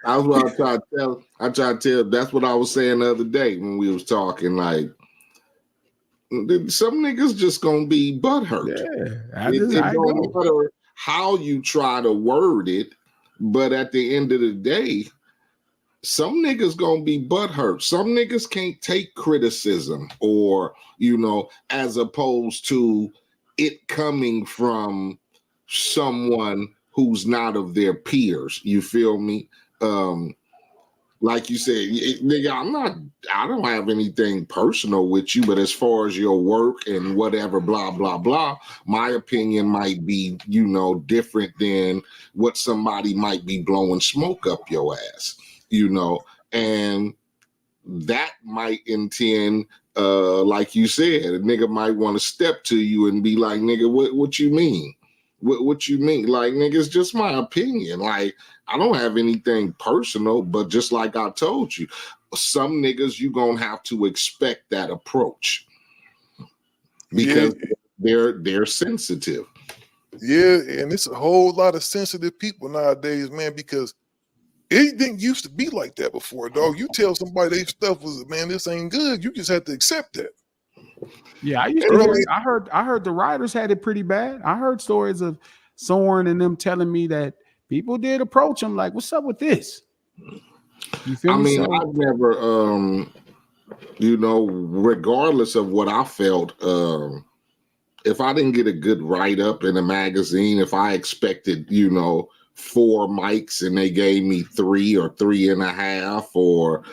I was what I try to tell. I try to tell. That's what I was saying the other day when we was talking. Like, some niggas just gonna be butthurt. Yeah, it don't matter how you try to word it, but at the end of the day, some niggas gonna be butthurt. Some niggas can't take criticism, or as opposed to it coming from someone who's not of their peers. You feel me? Like you said, nigga, I don't have anything personal with you, but as far as your work and whatever, blah, blah, blah, my opinion might be, different than what somebody might be blowing smoke up your ass, and that might intend, like you said, a nigga might want to step to you and be like, nigga, what you mean? What you mean? Like, nigga, it's just my opinion. Like, I don't have anything personal, but just like I told you, some niggas you gonna have to expect that approach because they're sensitive. Yeah, and it's a whole lot of sensitive people nowadays, man, because it didn't used to be like that before, dog. You tell somebody their stuff was, man, this ain't good, you just have to accept that. Yeah, I heard the writers had it pretty bad. I heard stories of Soren and them telling me that people did approach them like, what's up with this? You feel me? I've never, regardless of what I felt, if I didn't get a good write-up in a magazine, if I expected, 4 mics and they gave me 3 or 3.5, or,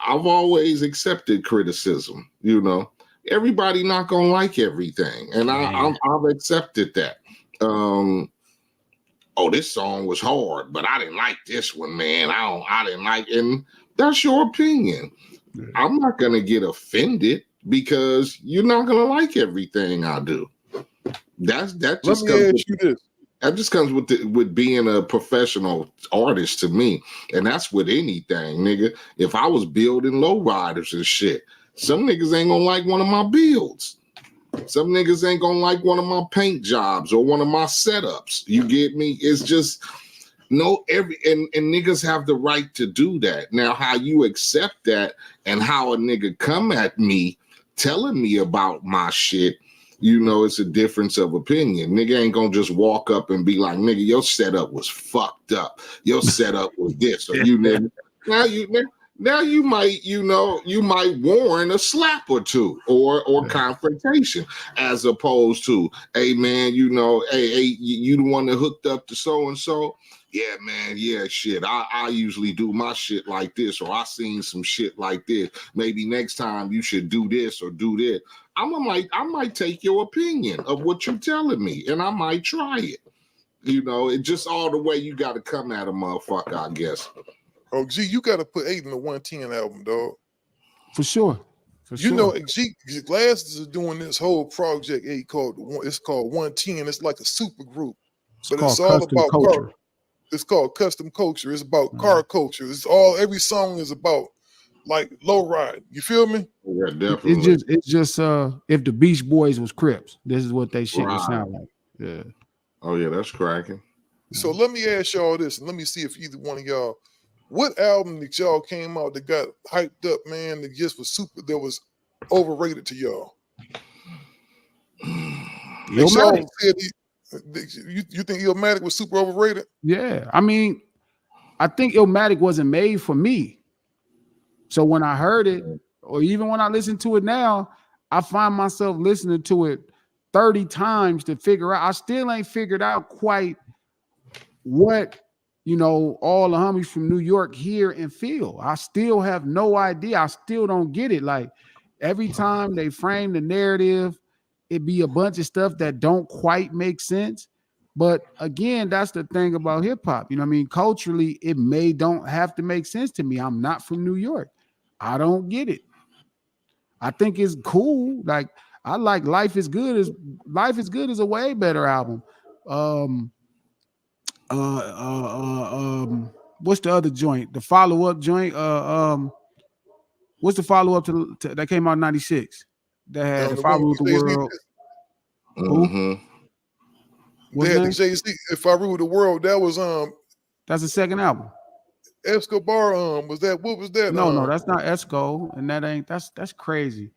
I've always accepted criticism, Everybody not gonna like everything, and I've accepted that. This song was hard, but I didn't like this one, man. I didn't like, and that's your opinion. I'm not gonna get offended because you're not gonna like everything I do. That just comes with being a professional artist to me, and that's with anything, nigga. If I was building lowriders and shit, some niggas ain't gonna like one of my builds. Some niggas ain't gonna like one of my paint jobs or one of my setups. You get me? It's just and niggas have the right to do that. Now, how you accept that and how a nigga come at me telling me about my shit, it's a difference of opinion. Nigga ain't gonna just walk up and be like, nigga, your setup was fucked up. Your setup was this, or you nigga. Now you might warrant a slap or two or confrontation, as opposed to, hey man, hey, you the one that hooked up to so and so. Yeah, man, yeah, shit. I usually do my shit like this, or I seen some shit like this. Maybe next time you should do this or do that. I might take your opinion of what you're telling me, and I might try it. It just all the way you got to come at a motherfucker, I guess. Oh, G, you got to put 8 in the 110 album, dog. For sure. G, Glasses is doing this whole project 8 called 110. It's like a super group, but it's all about culture. It's called Custom Culture. It's about car culture. Every song is about like low ride. You feel me? Yeah, definitely. It's just if the Beach Boys was Crips, this is what they shit would sound like. Yeah. Oh yeah, that's cracking. So let me ask y'all this, and let me see if either one of y'all, what album that y'all came out that got hyped up, man, that just was super, that was overrated to y'all? Illmatic. You think Illmatic was super overrated? Yeah. I mean, I think Illmatic wasn't made for me. So when I heard it, or even when I listen to it now, I find myself listening to it 30 times to figure out. I still ain't figured out quite what, all the homies from New York hear and feel. I still have no idea. I still don't get it. Like every time they frame the narrative, it be a bunch of stuff that don't quite make sense. But again, that's the thing about hip hop. Culturally, it don't have to make sense to me. I'm not from New York. I don't get it. I think it's cool. Like I like Life is Good is a way better album. What's the other joint? The follow-up joint. What's the follow-up to that came out in 96? That had the follow-up the world. Mm-hmm. They had the Jay-Z, If I Rule the World. That was that's the second album. Escobar, was that, what was that? No, that's not Esco, and that's crazy.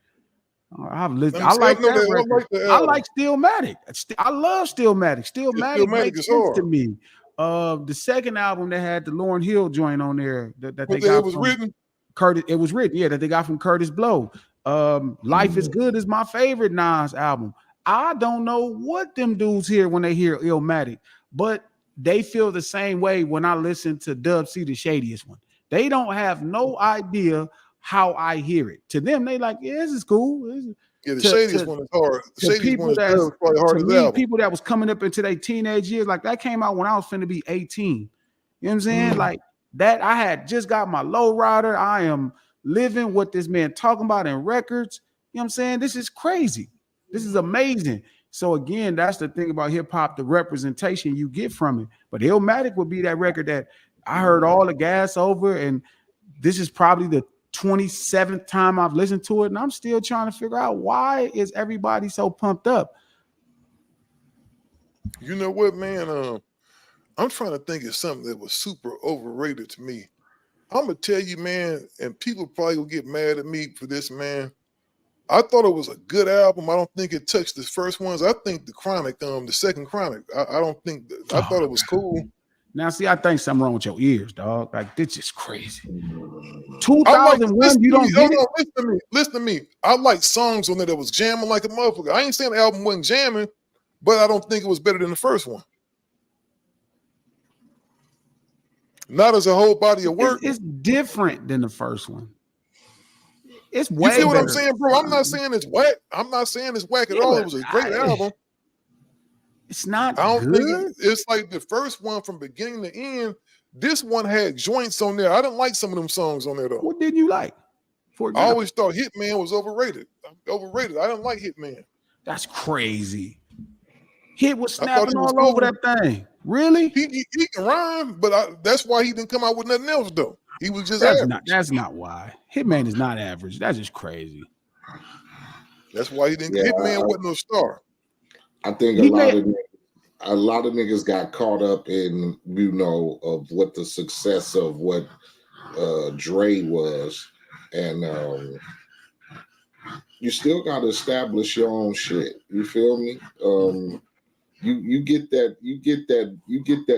I've listened. I like that record. I like Steelmatic. I love Steelmatic. Steelmatic makes sense to me. The second album that had the Lauryn Hill joint on there that they got it was written. Curtis. It was written, yeah, that they got from Curtis Blow. Life is Good is my favorite Nas album. I don't know what them dudes hear when they hear Illmatic, but they feel the same way when I listen to Dub C, the shadiest one. They don't have no idea how I hear it. To them, they like, yeah, this is cool. Yeah, the shadiest one is hard. The shadiest one is probably hard to me, people that was coming up into their teenage years, like that came out when I was finna be 18. You know what I'm saying? Like that, I had just got my low rider. I am living what this man talking about in records. You know what I'm saying? This is crazy. This is amazing. So again, that's the thing about hip hop, the representation you get from it. But Illmatic would be that record that I heard all the gas over, and this is probably the 27th time I've listened to it, and I'm still trying to figure out why is everybody so pumped up. You know what, man? I'm trying to think of something that was super overrated to me. I'm gonna tell you, man, and people probably will get mad at me for this, man. I thought it was a good album. I don't think it touched the first ones. I think the Chronic, the second Chronic. I don't think I thought it was cool. Now, see, I think something wrong with your ears, dog. Like this is crazy. 2001, you don't get it. Listen to me. I like songs on there that was jamming like a motherfucker. I ain't saying the album wasn't jamming, but I don't think it was better than the first one. Not as a whole body of work. It's different than the first one. It's way You see what better. I'm saying, bro? I'm not saying it's whack. I'm not saying it's whack at all. It was a great album. It's not. I don't think it's like the first one from beginning to end. This one had joints on there. I didn't like some of them songs on there though. What didn't you like? I always thought Hitman was overrated. Overrated. I didn't like Hitman. That's crazy. Hit was snapping all over that thing. Really? He can rhyme, but that's why he didn't come out with nothing else though. He was just that's not why. Hitman is not average. That's just crazy. That's why he didn't. Hitman wasn't no star. I think a lot of niggas got caught up in of what the success of what Dre was, and you still got to establish your own shit. You feel me? You get that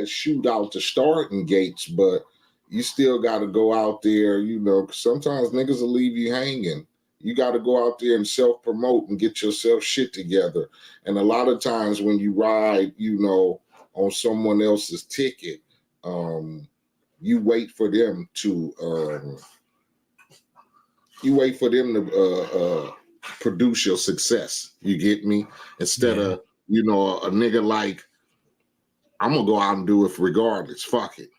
shootout to starting gates, but you still got to go out there, you know, 'cause sometimes niggas will leave you hanging. You got to go out there and self-promote and get yourself shit together. And a lot of times when you ride, you know, on someone else's ticket, you wait for them to produce your success. You get me? Instead of, you know, a nigga like, I'm gonna go out and do it regardless. Fuck it.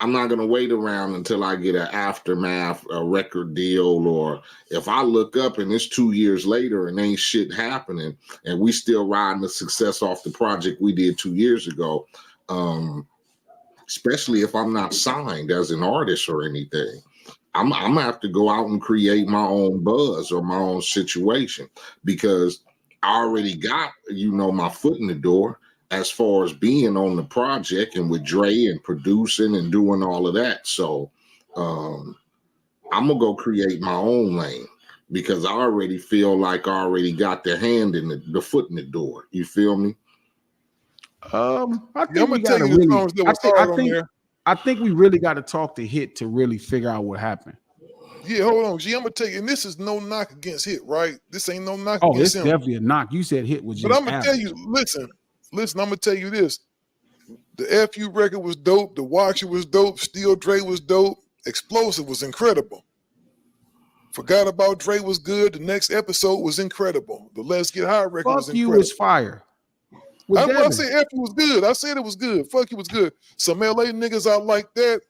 I'm not gonna wait around until I get an aftermath, a record deal, or if I look up and it's 2 years later and ain't shit happening, and we still riding the success off the project we did 2 years ago. Especially if I'm not signed as an artist or anything. I'm gonna have to go out and create my own buzz or my own situation, because I already got, you know, my foot in the door as far as being on the project and with Dre and producing and doing all of that. So I'm gonna go create my own lane, because I already feel like I already got the hand in the foot in the door. You feel me? I think I'm we gonna tell gotta you the really. songs that was hard on there. I think we really got to talk to Hit to really figure out what happened. Yeah, hold on, G. I'm gonna tell you, and this is no knock against Hit, right? This ain't no knock Oh, against it's him. definitely a knock. You said Hit was just. But I'm gonna tell average. you, listen. I'm gonna tell you this. The FU record was dope. The Watcher was dope. Steele Dre was dope. Explosive was incredible. Forgot About Dre was good. The next episode was incredible. The Let's Get High record was Fuck You incredible. is fire. I said FU was good. I said it was good. Fuck You was good. Some LA niggas out like that.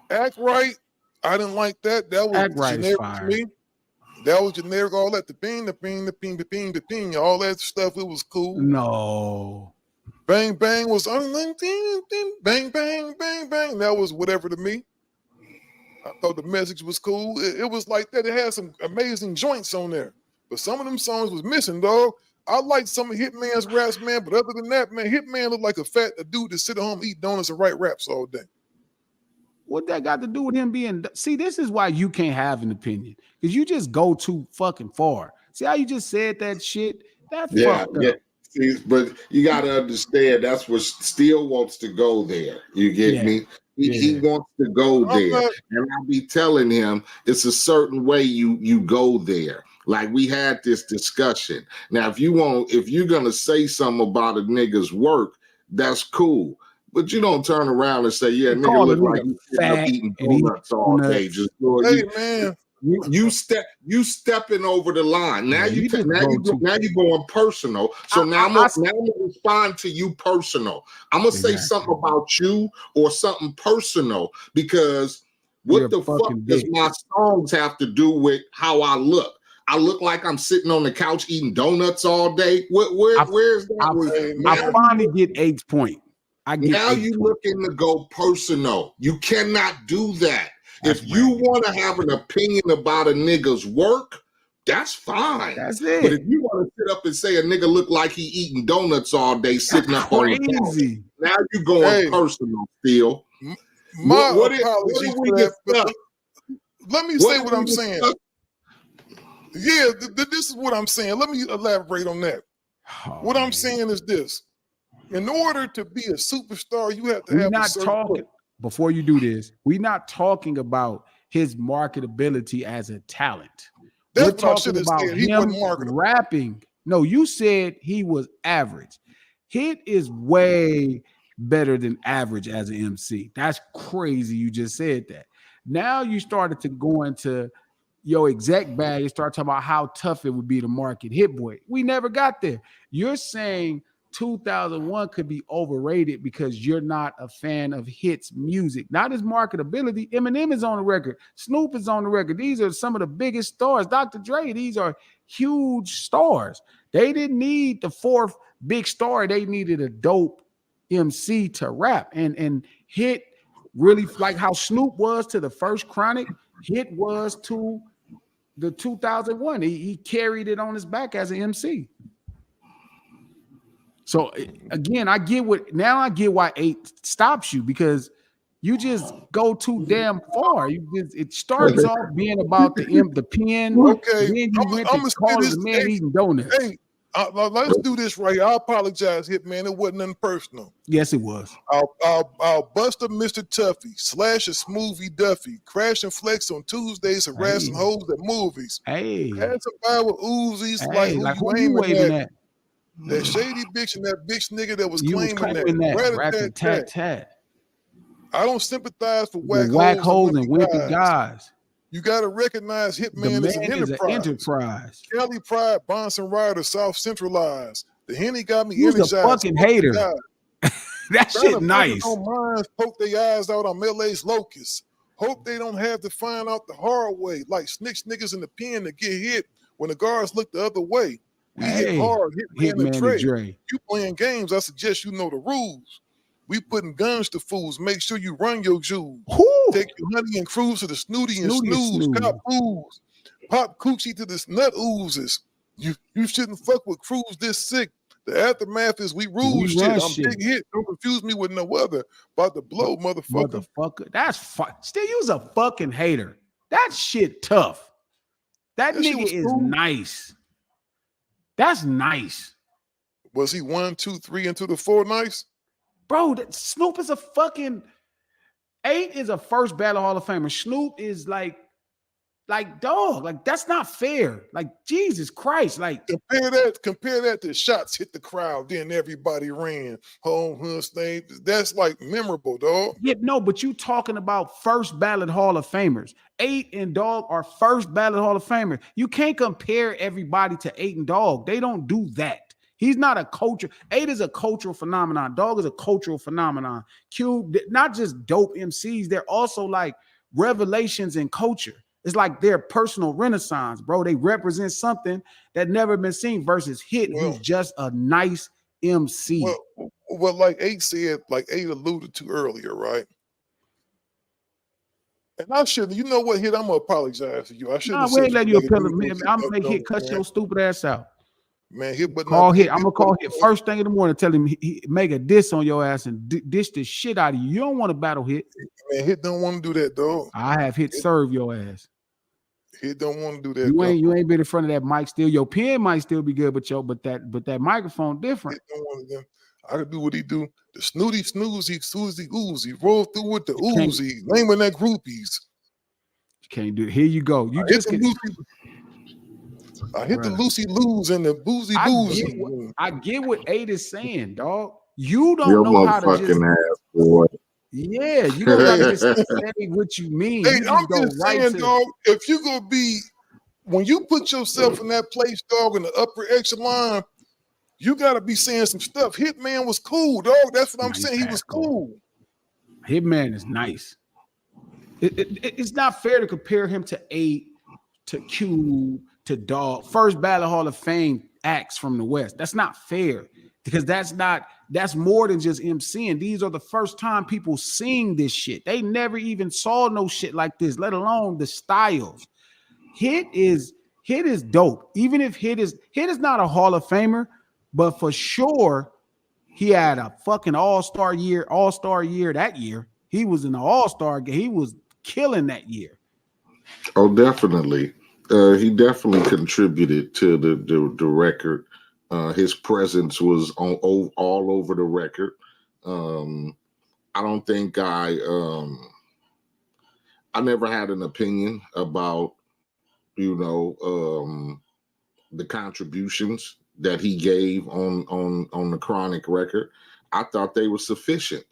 Act Right. I didn't like that. That was Act Right is generic fire. to me. That was generic. All that, the ping, all that stuff. It was cool. No. Bang Bang was bang bang bang bang. That was whatever to me. I thought the message was cool. It was like that. It had some amazing joints on there, but some of them songs was missing, dog. I like some of Hitman's raps, man, but other than that, man, Hitman looked like a dude that sit at home, eat donuts, and write raps all day. What that got to do with him being? See, this is why you can't have an opinion, because you just go too fucking far. See how you just said that shit? That fucked up. See, but you got to understand, that's what Steele wants to go there. You get me? He wants to go there, and I'll be telling him it's a certain way you go there. Like, we had this discussion. Now, if you're gonna say something about a nigga's work, that's cool. But you don't turn around and say, "Yeah, nigga look like he's sitting up eating donuts all day." Just man. You stepping over the line. Now you going personal. So now I'm gonna respond to you personal. I'm gonna say something about you or something personal, because what the fuck does my songs have to do with how I look? I look like I'm sitting on the couch eating donuts all day. Where's that? I finally get 8's point. Now you looking to go personal. You cannot do that. If you want to have an opinion about a nigga's work, that's fine. That's it. But if you want to sit up and say a nigga look like he eating donuts all day sitting up on the couch, now you going personal, Steele. My apologies for that. Let me say what I'm saying. Yeah, this is what I'm saying. Let me elaborate on that. What I'm saying is this. In order to be a superstar, you have to have a certain look. Before you do this, we're not talking about his marketability as a talent. That's We're what I should have said. He wasn't marketable. Rapping. No, you said he was average. Hit is way better than average as an MC. That's crazy. You just said that. Now you started to go into your exec bag and start talking about how tough it would be to market Hit Boy. We never got there. You're saying 2001 could be overrated because you're not a fan of Hit's music, not his marketability. Eminem is on the record. Snoop is on the record. These are some of the biggest stars. Dr. Dre, these are huge stars. They didn't need the fourth big star. They needed a dope MC to rap. And Hit really, like how Snoop was to the first Chronic, Hit was to the 2001. He carried it on his back as an MC. So again, I get why 8 stops you, because you just go too damn far. It starts off being about the pen. Okay, then you went to call the man eating donuts. Hey, Let's do this right here. I apologize, Hitman. It wasn't nothing personal. Yes, it was. I'll bust a Mr. Tuffy, slash a Smoothie Duffy, crash and flex on Tuesdays, harassing hoes at movies. Hey. Passing by with Uzis, Hey, like who you you waving aiming at? at? That shady bitch and that bitch nigga that was You was claiming claiming that. Rat-a-tat-tat. I don't sympathize for whack holes and wimpy guys. You got to recognize Hitman is an enterprise. Cali Pride, Bonson Rider, South Centralized. The Henny got me You's energized. a fucking hater. That shit nice. Minds poke their eyes out on LA's locusts. Hope they don't have to find out the hard way, like snitch niggas in the pen to get hit when the guards look the other way. We hit hard, Hitman and Dre. You playing games, I suggest you know the rules. We putting guns to fools. Make sure you run your jewels. Take your honey and cruise to the snooty and snooze. Cop booze. Pop coochie to this nut oozes. You shouldn't fuck with crews this sick. The aftermath is we rule shit. I'm big hit. Don't confuse me with no other. About to blow, motherfucker. That's Still, you's a fucking hater. That shit tough. That nigga is cool. Nice. That's nice. Was he 1, 2, 3 into the 4 nice? Bro, Snoop is a fucking EIht is a first ballot Hall of Famer. Snoop is like dog. Like that's not fair. Like Jesus Christ. Like compare that to shots hit the crowd, then everybody ran. Home hood stain. That's like memorable, dog. Yeah, no, but you talking about first ballot Hall of Famers. EIht and Dog are first ballot Hall of Famers. You can't compare everybody to EIht and Dog. They don't do that. He's not a culture. EIht is a cultural phenomenon. Dog is a cultural phenomenon. Q, not just dope MCs, they're also like revelations in culture. It's like their personal renaissance, bro. They represent something that never been seen versus Hit, who's just a nice MC. Well, like EIht said, like EIht alluded to earlier, right? And I shouldn't, you know what, Hit, I'm gonna apologize to you. I shouldn't. Nah, we ain't letting you appeal to me. I'm gonna make Hit cut your stupid ass out. Man, Hit, but call Hit. I'm gonna call Hit first thing in the morning. Tell him he make a diss on your ass and dish the shit out of you. You don't want to battle Hit. Man, Hit don't want to do that, dog. I have Hit serve your ass. Hit don't want to do that. You ain't been in front of that mic still. Your pen might still be good, but that microphone different. Hit don't want to. I could do what he do. The snooty snoozy, Susie Oozy, roll through with the Uzi, naming that groupies. You can't do it. Here you go. You just can. I hit the Lucy Lose and the Boozy Boozy. I get what EIht is saying, dog. You don't know how to just ass boy. Yeah, you don't have to just say what you mean. Hey, you I'm just saying, dog, if you gonna be, when you put yourself in that place, dog, in the upper echelon, you gotta be saying some stuff. Hitman was cool, dog. That's what I'm saying. He was cool. Hitman is nice. It's not fair to compare him to EIht, to Q, to Dog. First ballot Hall of Fame acts from the West. That's not fair because that's more than just MCing. These are the first time people seeing this shit. They never even saw no shit like this, let alone the styles. Hit is dope. Even if Hit is not a Hall of Famer, but for sure he had a fucking all-star year that year. He was in the all-star game. He was killing that year. Oh, definitely. He definitely contributed to the record. His presence was all over the record. I don't think I never had an opinion about, the contributions that he gave on the Chronic record. I thought they were sufficient,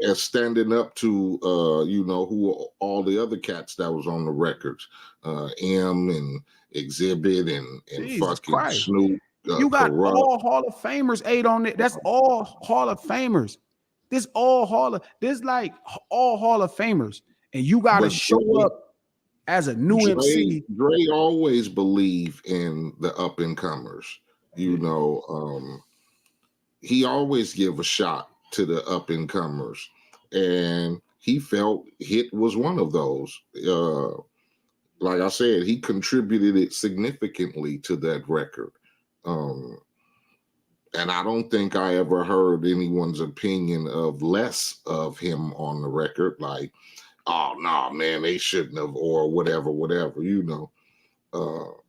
as standing up to who all the other cats that was on the records, M and Exhibit and fucking Christ. Snoop. You got all Hall of Famers EIht on it. That's all Hall of Famers. This all Hall of Famers, and you got to show up as a new MC. Dre always believed in the up and comers. He always give a shot to the up and comers, and he felt Hit was one of those. Like I said, he contributed it significantly to that record. And I don't think I ever heard anyone's opinion of less of him on the record, like, oh no, man, they shouldn't have, or whatever.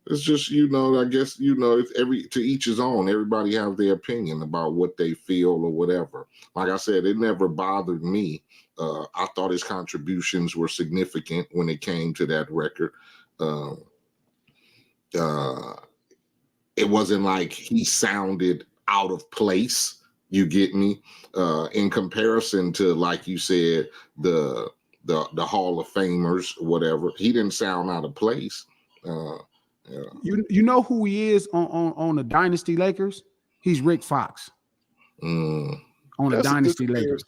It's just, you know, I guess, you know, it's to each his own. Everybody have their opinion about what they feel or whatever. Like I said, it never bothered me. I thought his contributions were significant when it came to that record. It wasn't like he sounded out of place. You get me? In comparison to, like you said, the Hall of Famers, whatever. He didn't sound out of place. Yeah. You know who he is on the Dynasty Lakers? He's Rick Fox. On the Dynasty Lakers.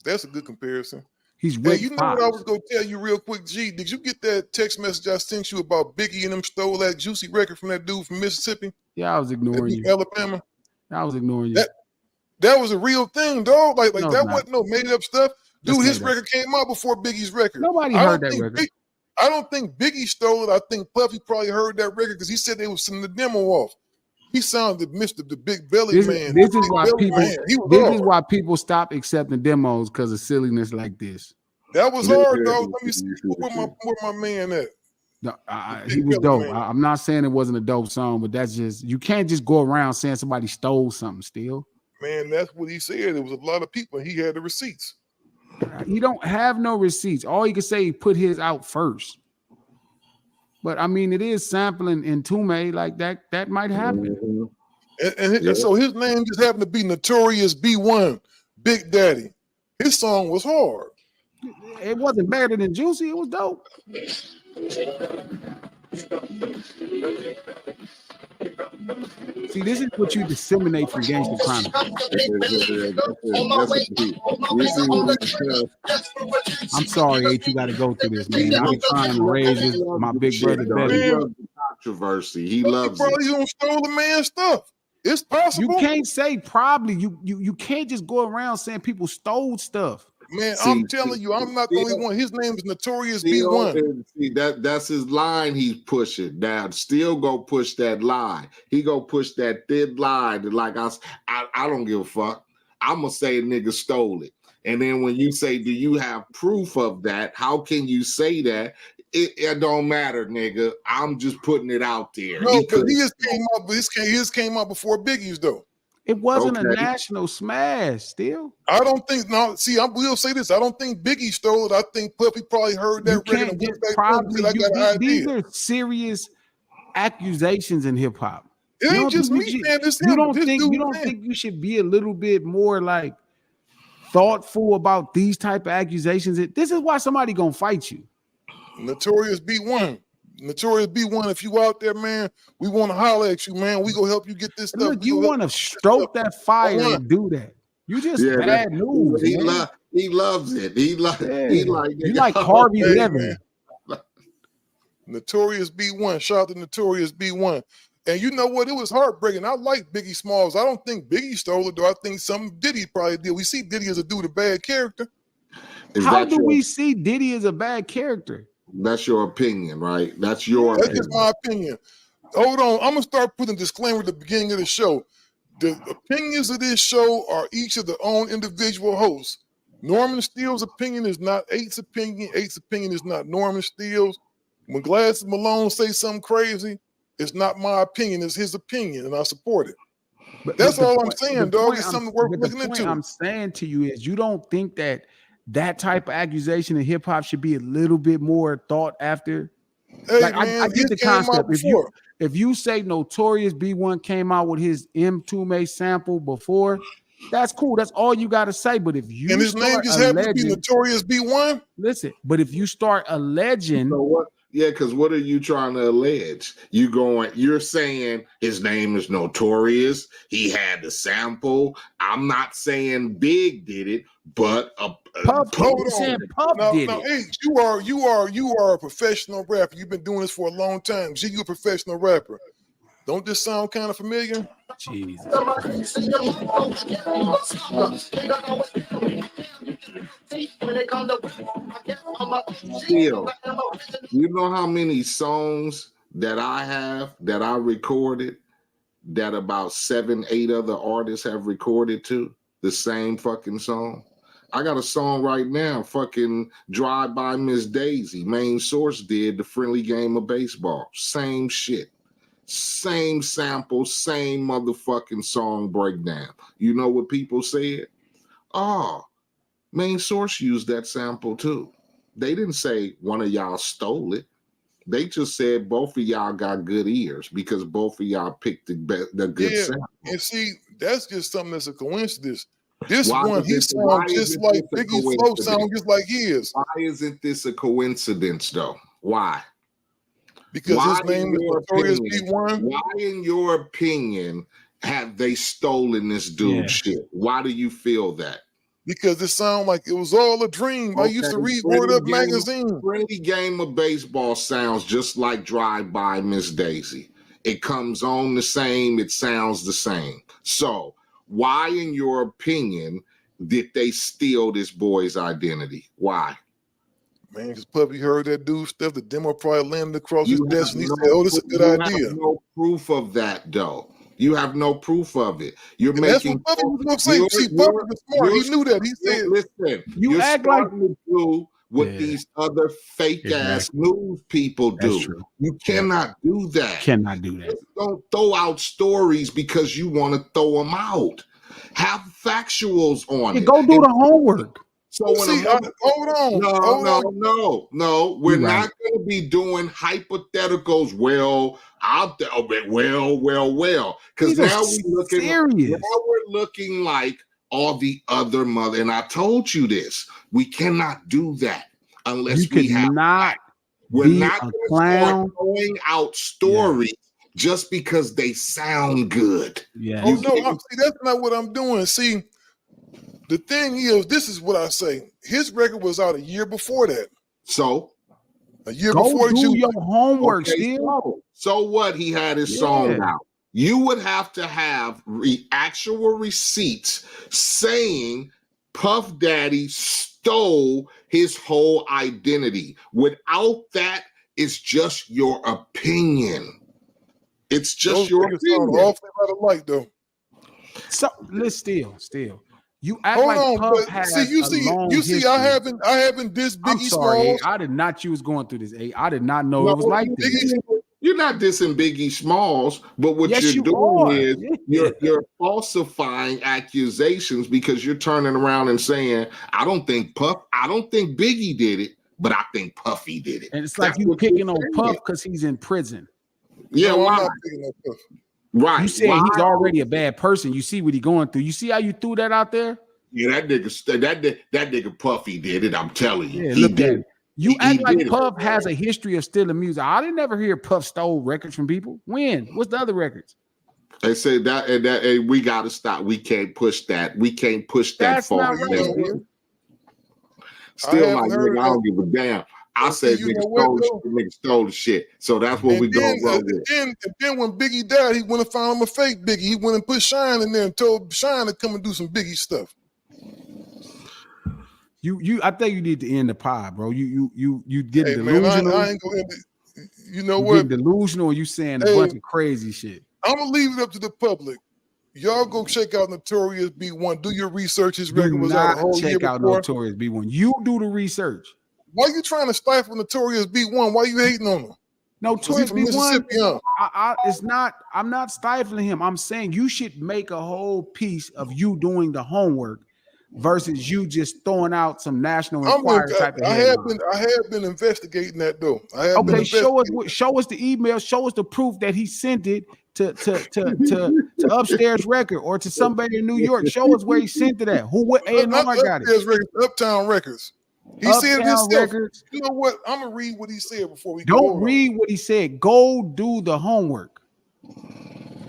That's a good comparison. He's Rick Hey, you know Fox. what I was going to tell you real quick, G? Did you get that text message I sent you about Biggie and them stole that Juicy record from that dude from Mississippi? Yeah, I was ignoring you. Alabama. I was ignoring you. That was a real thing, dog. Like No, that wasn't no made up stuff. Dude, his record came out before Biggie's record. Nobody heard that record. I don't think Biggie stole it. I think Puffy probably heard that record because he said they was sending the demo off. He sounded Mr. the Big Belly Man. This is why people stop accepting demos because of silliness like this. That was hard, though. Let me see where my man at. No, he was dope. I'm not saying it wasn't a dope song, but that's just, you can't just go around saying somebody stole something, Steele. Man, that's what he said. There was a lot of people, and he had the receipts. He don't have no receipts. All he can say, he put his out first. But I mean, it is sampling in Tume, like that might happen. And so his name just happened to be Notorious B1, Big Daddy. His song was hard. It wasn't better than Juicy. It was dope. See, this is what you disseminate from Gangsta Chronicles. I'm sorry, H, you got to go through this, man. I be trying to raise my big brother better. Controversy. He loves it. Probably don't stole the man's stuff. It's possible. You can't say probably. You can't just go around saying people stole stuff. Man, I'm telling you, I'm not the only one. His name is Notorious B1. See, that's his line he's pushing. Now, still go push that line. He go push that thin line. Like I don't give a fuck. I'm going to say a nigga stole it. And then when you say, do you have proof of that? How can you say that? It don't matter, nigga. I'm just putting it out there. No, because he just came out, but his came out before Biggie's, though. It wasn't a national smash, still. I don't think. No, see, I will say this. I don't think Biggie stole it. I think Puffy probably heard that record and went back probably. I got an idea. These are serious accusations in hip hop. It ain't just me, man. You don't think you should be a little bit more like thoughtful about these type of accusations? This is why somebody gonna fight you. Notorious B1. Notorious B1, if you out there, man, we want to holler at you, man. We gonna help you get this stuff. Look, you want to stroke that fire and do that. You just bad news. He loves it. He like Harvey Levin. Notorious B1. Shout out to Notorious B1. And you know what? It was heartbreaking. I like Biggie Smalls. I don't think Biggie stole it, though. I think some Diddy probably did. We see Diddy as a dude, a bad character. How do we see Diddy as a bad character? That's your opinion, right? That's just my opinion. Hold on. I'm going to start putting a disclaimer at the beginning of the show. The opinions of this show are each of their own individual hosts. Norman Steele's opinion is not Eight's opinion. Eight's opinion is not Norman Steele's. When Glasses Malone say something crazy, it's not my opinion. It's his opinion, and I support it. But that's all I'm saying, dog. It's something worth looking into. What I'm saying to you is you don't think that type of accusation in hip hop should be a little bit more thought after. Hey, like, man, I get the concept. If you say Notorious B1 came out with his M2 sample before, that's cool. That's all you got to say. But if you and his name just happened to be Notorious B1, listen. But if you start alleging, so what? Yeah, because what are you trying to allege? You're saying his name is Notorious. He had the sample. I'm not saying Big did it, but Puff did it. Hey, you are a professional rapper. You've been doing this for a long time. G, you a professional rapper. Don't this sound kind of familiar? Jesus. Still, you know how many songs that I have that I recorded that about 7-8 other artists have recorded to the same fucking song? I got a song right now, fucking Drive By Miss Daisy. Main Source did The Friendly Game of Baseball. Same shit. Same sample, same motherfucking song breakdown. You know what people said? Oh, Main Source used that sample too. They didn't say one of y'all stole it. They just said both of y'all got good ears because both of y'all picked the good sample. And see, that's just something that's a coincidence. This Why one, is he it- why sounds is just it like this a Biggie's flow coincidence? sound just like his. Why isn't this a coincidence though? Why? Because Why, his name in is your Notorious opinion, B1. why, in your opinion, have they stolen this dude's shit? Why do you feel that? Because it sounded like it was all a dream. I used to read Word Up magazine. Friendly Game of Baseball sounds just like Drive By Miss Daisy. It comes on the same, it sounds the same. So why, in your opinion, did they steal this boy's identity? Why? Man, because Puppy heard that dude stuff. The demo probably landed across his You desk and he have said, oh, this is a good idea. You have no proof of that, though. You have no proof of it. You're And making. that's what Puppy was going to say. See, Puppy was smart. He knew that. He said, listen, You you're act like- starting to do what these other fake ass news people do. That's true. You cannot do that. Cannot do that. Just don't throw out stories because you want to throw them out. Have factuals on it. Go do the homework. So when see, hold on. No, we're You're right. not going to be doing hypotheticals. Well, because These are now serious. we're looking like all the other mother. And I told you this: we cannot do that unless we have. We're not going to start throwing out stories just because they sound good. Yeah. Oh, no, see, that's not what I'm doing. See, the thing is, this is what I say. His record was out a year before that. So a year Go before do your homework, Steele. So what? He had his song out. You would have to have actual receipts saying Puff Daddy stole his whole identity. Without that, it's just your opinion. It's just your opinion. Awfully out of light, though. So let's still. You act Hold like on, Puff but has see, you a see, long you see, history. I haven't dissed I'm Biggie sorry, Smalls. I did not. You was going through this. I did not know it was like this. You're not dissing Biggie Smalls, but what Yes, you're you doing are. is you're falsifying accusations because you're turning around and saying, I don't think Biggie did it, but I think Puffy did it. And it's like you picking on Puff because he's in prison. Yeah, No, why? I'm not picking on Puff. Right. You said he's already a bad person. You see what he's going through. You see how you threw that out there? Yeah, that nigga Puffy did it. I'm telling you. Yeah, He look at did it. You act like did it. Puff has a history of stealing music. I didn't never hear Puff stole records from people. When? What's the other records? They said that we gotta stop. We can't push that. We can't push that That's far. not right, Steele. Still, like, nigga, I don't give a damn. I said you nigga stole the shit. So that's what we gonna roll with. And then when Biggie died, he went and found him a fake Biggie. He went and put Shine in there and told Shine to come and do some Biggie stuff. I think you need to end the pod, bro. You getting Hey, man, delusional. I ain't gonna end it. You know You what? getting delusional. You saying a bunch of crazy shit. I'm gonna leave it up to the public. Y'all go check out Notorious B1. Do your research. His record was out a whole year check out before. Notorious B1. You do the research. Why you trying to stifle Notorious B1? Why you hating on him? Notorious from B1. Mississippi, huh? It's not. I'm not stifling him. I'm saying you should make a whole piece of you doing the homework versus you just throwing out some National Enquirer type of I headline. have been investigating that though. Okay, show us the email. Show us the proof that he sent it to Upstairs Record or to somebody in New York. Show us where he sent it at. What A&R got it? Uptown Records. He said it himself. Records. You know what? I'm gonna read what he said before we don't read what he said. Go do the homework.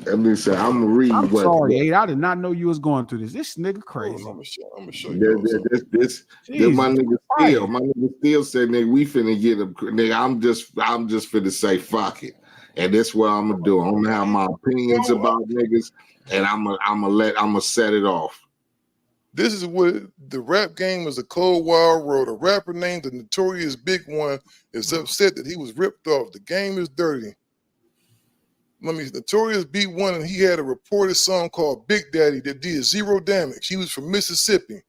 Let me say, I'm gonna read. I'm sorry, I did not know you was going through this. This nigga crazy. I'm gonna show you. This my nigga Steele. My nigga Steele said, nigga, we finna get him. Nigga, I'm just finna say fuck it. And that's what I'm gonna do. I'm gonna have my opinions about niggas, and I'm gonna set it off. This is what the rap game is, a cold wild world. A rapper named the Notorious Big One is upset that he was ripped off. The game is dirty. Notorious B1, and he had a reported song called Big Daddy that did zero damage. He was from Mississippi.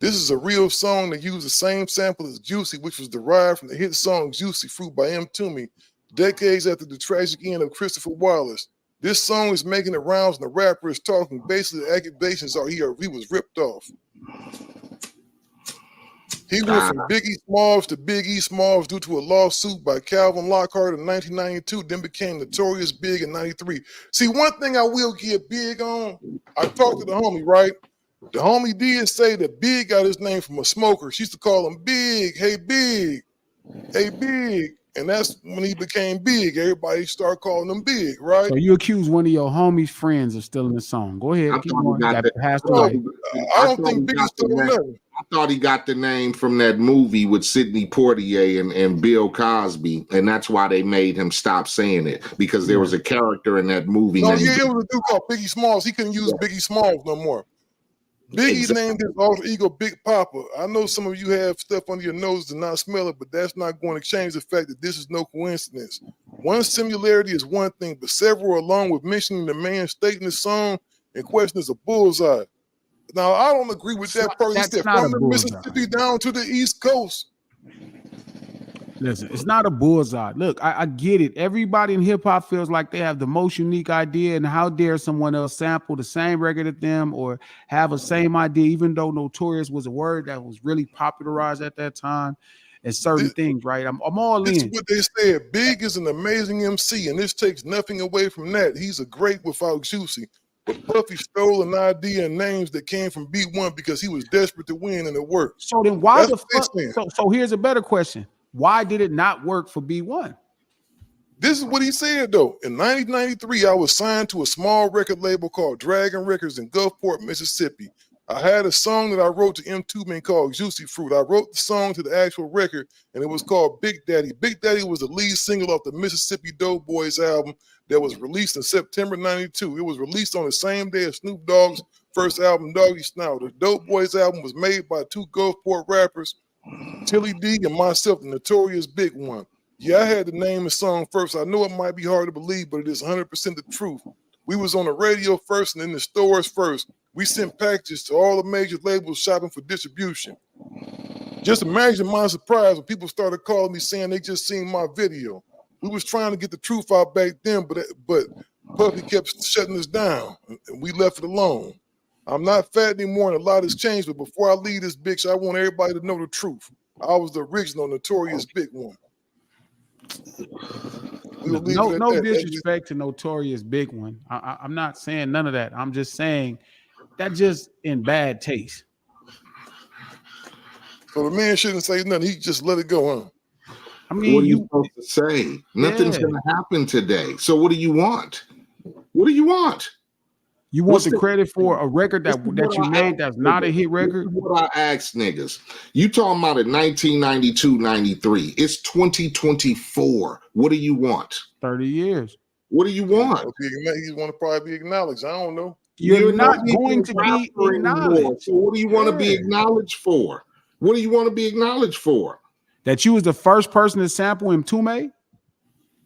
This is a real song that used the same sample as Juicy, which was derived from the hit song Juicy Fruit by M. Toomey, decades after the tragic end of Christopher Wallace. This song is making the rounds and the rapper is talking. Basically, the accusations are he was ripped off. He went from Biggie Smalls to Big E Smalls due to a lawsuit by Calvin Lockhart in 1992, then became Notorious Big in 93. See, one thing I will get Big on, I talked to the homie, right? The homie did say that Big got his name from a smoker. She used to call him Big, hey Big, hey Big. And that's when he became big. Everybody started calling him Big, right? So you accuse one of your homies' friends of stealing the song. Go ahead, keep going. I don't think Big stole nothing. I thought he got the name from that movie with Sidney Poitier and Bill Cosby, and that's why they made him stop saying it, because there was a character in that movie. No, yeah, it was a dude called Biggie Smalls. He couldn't use Biggie Smalls no more. Biggie named his alter ego Big Papa. I know some of you have stuff under your nose to not smell it, but that's not going to change the fact that this is no coincidence. One similarity is one thing, but several, along with mentioning the man stating the song in question, is a bullseye. Now, I don't agree with that part. He said from the Mississippi down to the East Coast. Listen, it's not a bullseye. Look, I get it. Everybody in hip hop feels like they have the most unique idea, and how dare someone else sample the same record as them or have a same idea, even though Notorious was a word that was really popularized at that time and certain things, right? I'm all in. This is what they said. Big is an amazing MC, and this takes nothing away from that. He's a great without Juicy. But Puffy stole an idea and names that came from B1 because he was desperate to win, and it worked. So then why the fuck? So here's a better question. Why did it not work for B1? This is what he said, though. In 1993, I was signed to a small record label called Dragon Records in Gulfport, Mississippi. I had a song that I wrote to M. Toomey called Juicy Fruit. I wrote the song to the actual record, and it was called Big Daddy. Big Daddy was the lead single off the Mississippi Doughboys album that was released in September 92. It was released on the same day as Snoop Dogg's first album, Doggy Style. The Doughboys album was made by two Gulfport rappers, Tilly D and myself, the Notorious Big One. Yeah, I had to name the song first. I know it might be hard to believe, but it is 100% the truth. We was on the radio first and in the stores first. We sent packages to all the major labels shopping for distribution. Just imagine my surprise when people started calling me saying they just seen my video. We was trying to get the truth out back then, but Puffy kept shutting us down, and we left it alone. I'm not fat anymore, and a lot has changed, but before I leave this bitch, I want everybody to know the truth. I was the original Notorious Big One. No disrespect to Notorious Big One. I'm not saying none of that. I'm just saying that just in bad taste. So the man shouldn't say nothing. He just let it go, huh? I mean, what are you supposed to say? Nothing's going to happen today. So what do you want? What do you want? You want the credit for a record that you made that's not a hit record? What I asked niggas. You talking about in 1992, 93. It's 2024. What do you want? 30 years. What do you want? He's want to probably be acknowledged. I don't know. You're not going to be acknowledged. So what do you want to be acknowledged for? What do you want to be acknowledged for? That you was the first person to sample M. Toomey?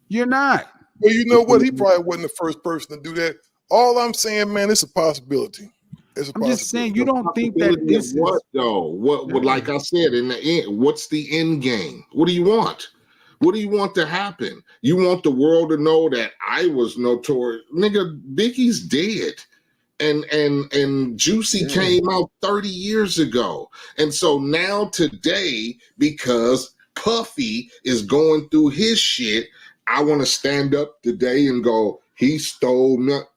You're not. Well, you know what? He probably wasn't the first person to do that. All I'm saying, man, it's a possibility. I'm just saying, you don't think that this what is though? What like I said in the end? What's the end game? What do you want? What do you want to happen? You want the world to know that I was notorious, nigga. Biggie's dead, and Juicy came out 30 years ago, and so now today, because Puffy is going through his shit, I want to stand up today and go, he stole nothing.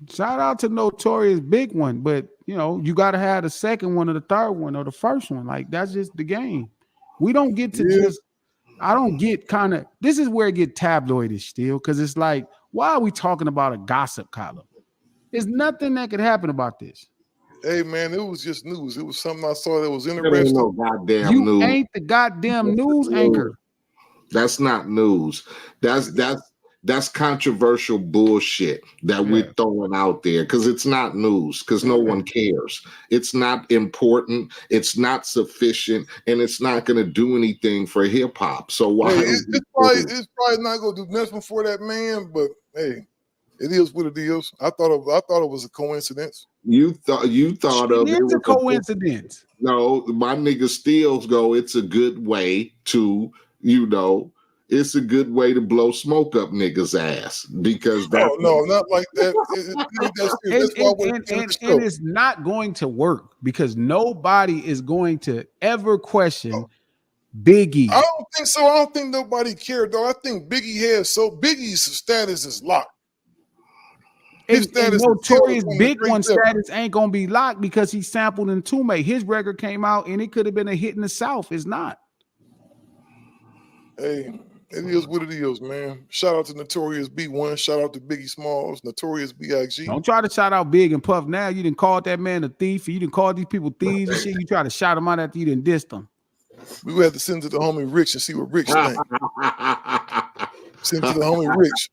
Shout out to Notorious Big One, but you know, you got to have the second one or the third one or the first one. Like, that's just the game. We don't get to just, I don't get kind of, this is where it get tabloidish still, because it's like, why are we talking about a gossip column? There's nothing that could happen about this. Hey man, it was just news. It was something I saw that was interesting. No goddamn you news. Ain't the goddamn news anchor. That's not news. That's controversial bullshit that we're throwing out there, because it's not news, because no one cares. It's not important. It's not sufficient, and it's not going to do anything for hip hop. So why? Hey, it's probably not going to do nothing for that man. But hey, It is what it is. I thought it was a coincidence. You thought of It is a coincidence. No, my nigga Steele's go. It's a good way to, it's a good way to blow smoke up niggas' ass because that's no, not like that. And it's not going to work because nobody is going to ever question Biggie. I don't think so. I don't think nobody cared though. I think Biggie's status is locked. And Notorious Big One status ain't gonna be locked because he sampled in Tume. His record came out and it could have been a hit in the South. It's not. Hey, it is what it is, man. Shout out to Notorious B1. Shout out to Biggie Smalls, Notorious B.I.G. Don't try to shout out Big and Puff now. You didn't call that man a thief. You didn't call these people thieves and shit. You try to shout them out after you didn't diss them. We would have to send to the homie Rich and see what Rich think. Send to the homie Rich.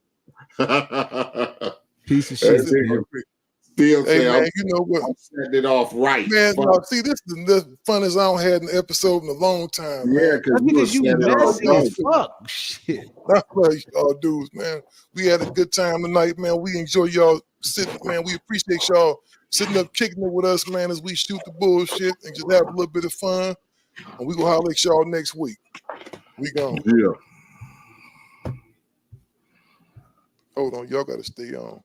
Piece of shit. Still hey, man, you know what? I'm setting it off right. Man, no, see, this is the funnest I don't had an episode in a long time. Yeah, because you messy as fuck. Shit. That's right, y'all dudes, man. We had a good time tonight, man. We enjoy y'all sitting, man. We appreciate y'all sitting up kicking it with us, man, as we shoot the bullshit and just have a little bit of fun. And we gonna holler at y'all next week. We gone. Yeah. Hold on, y'all gotta stay on.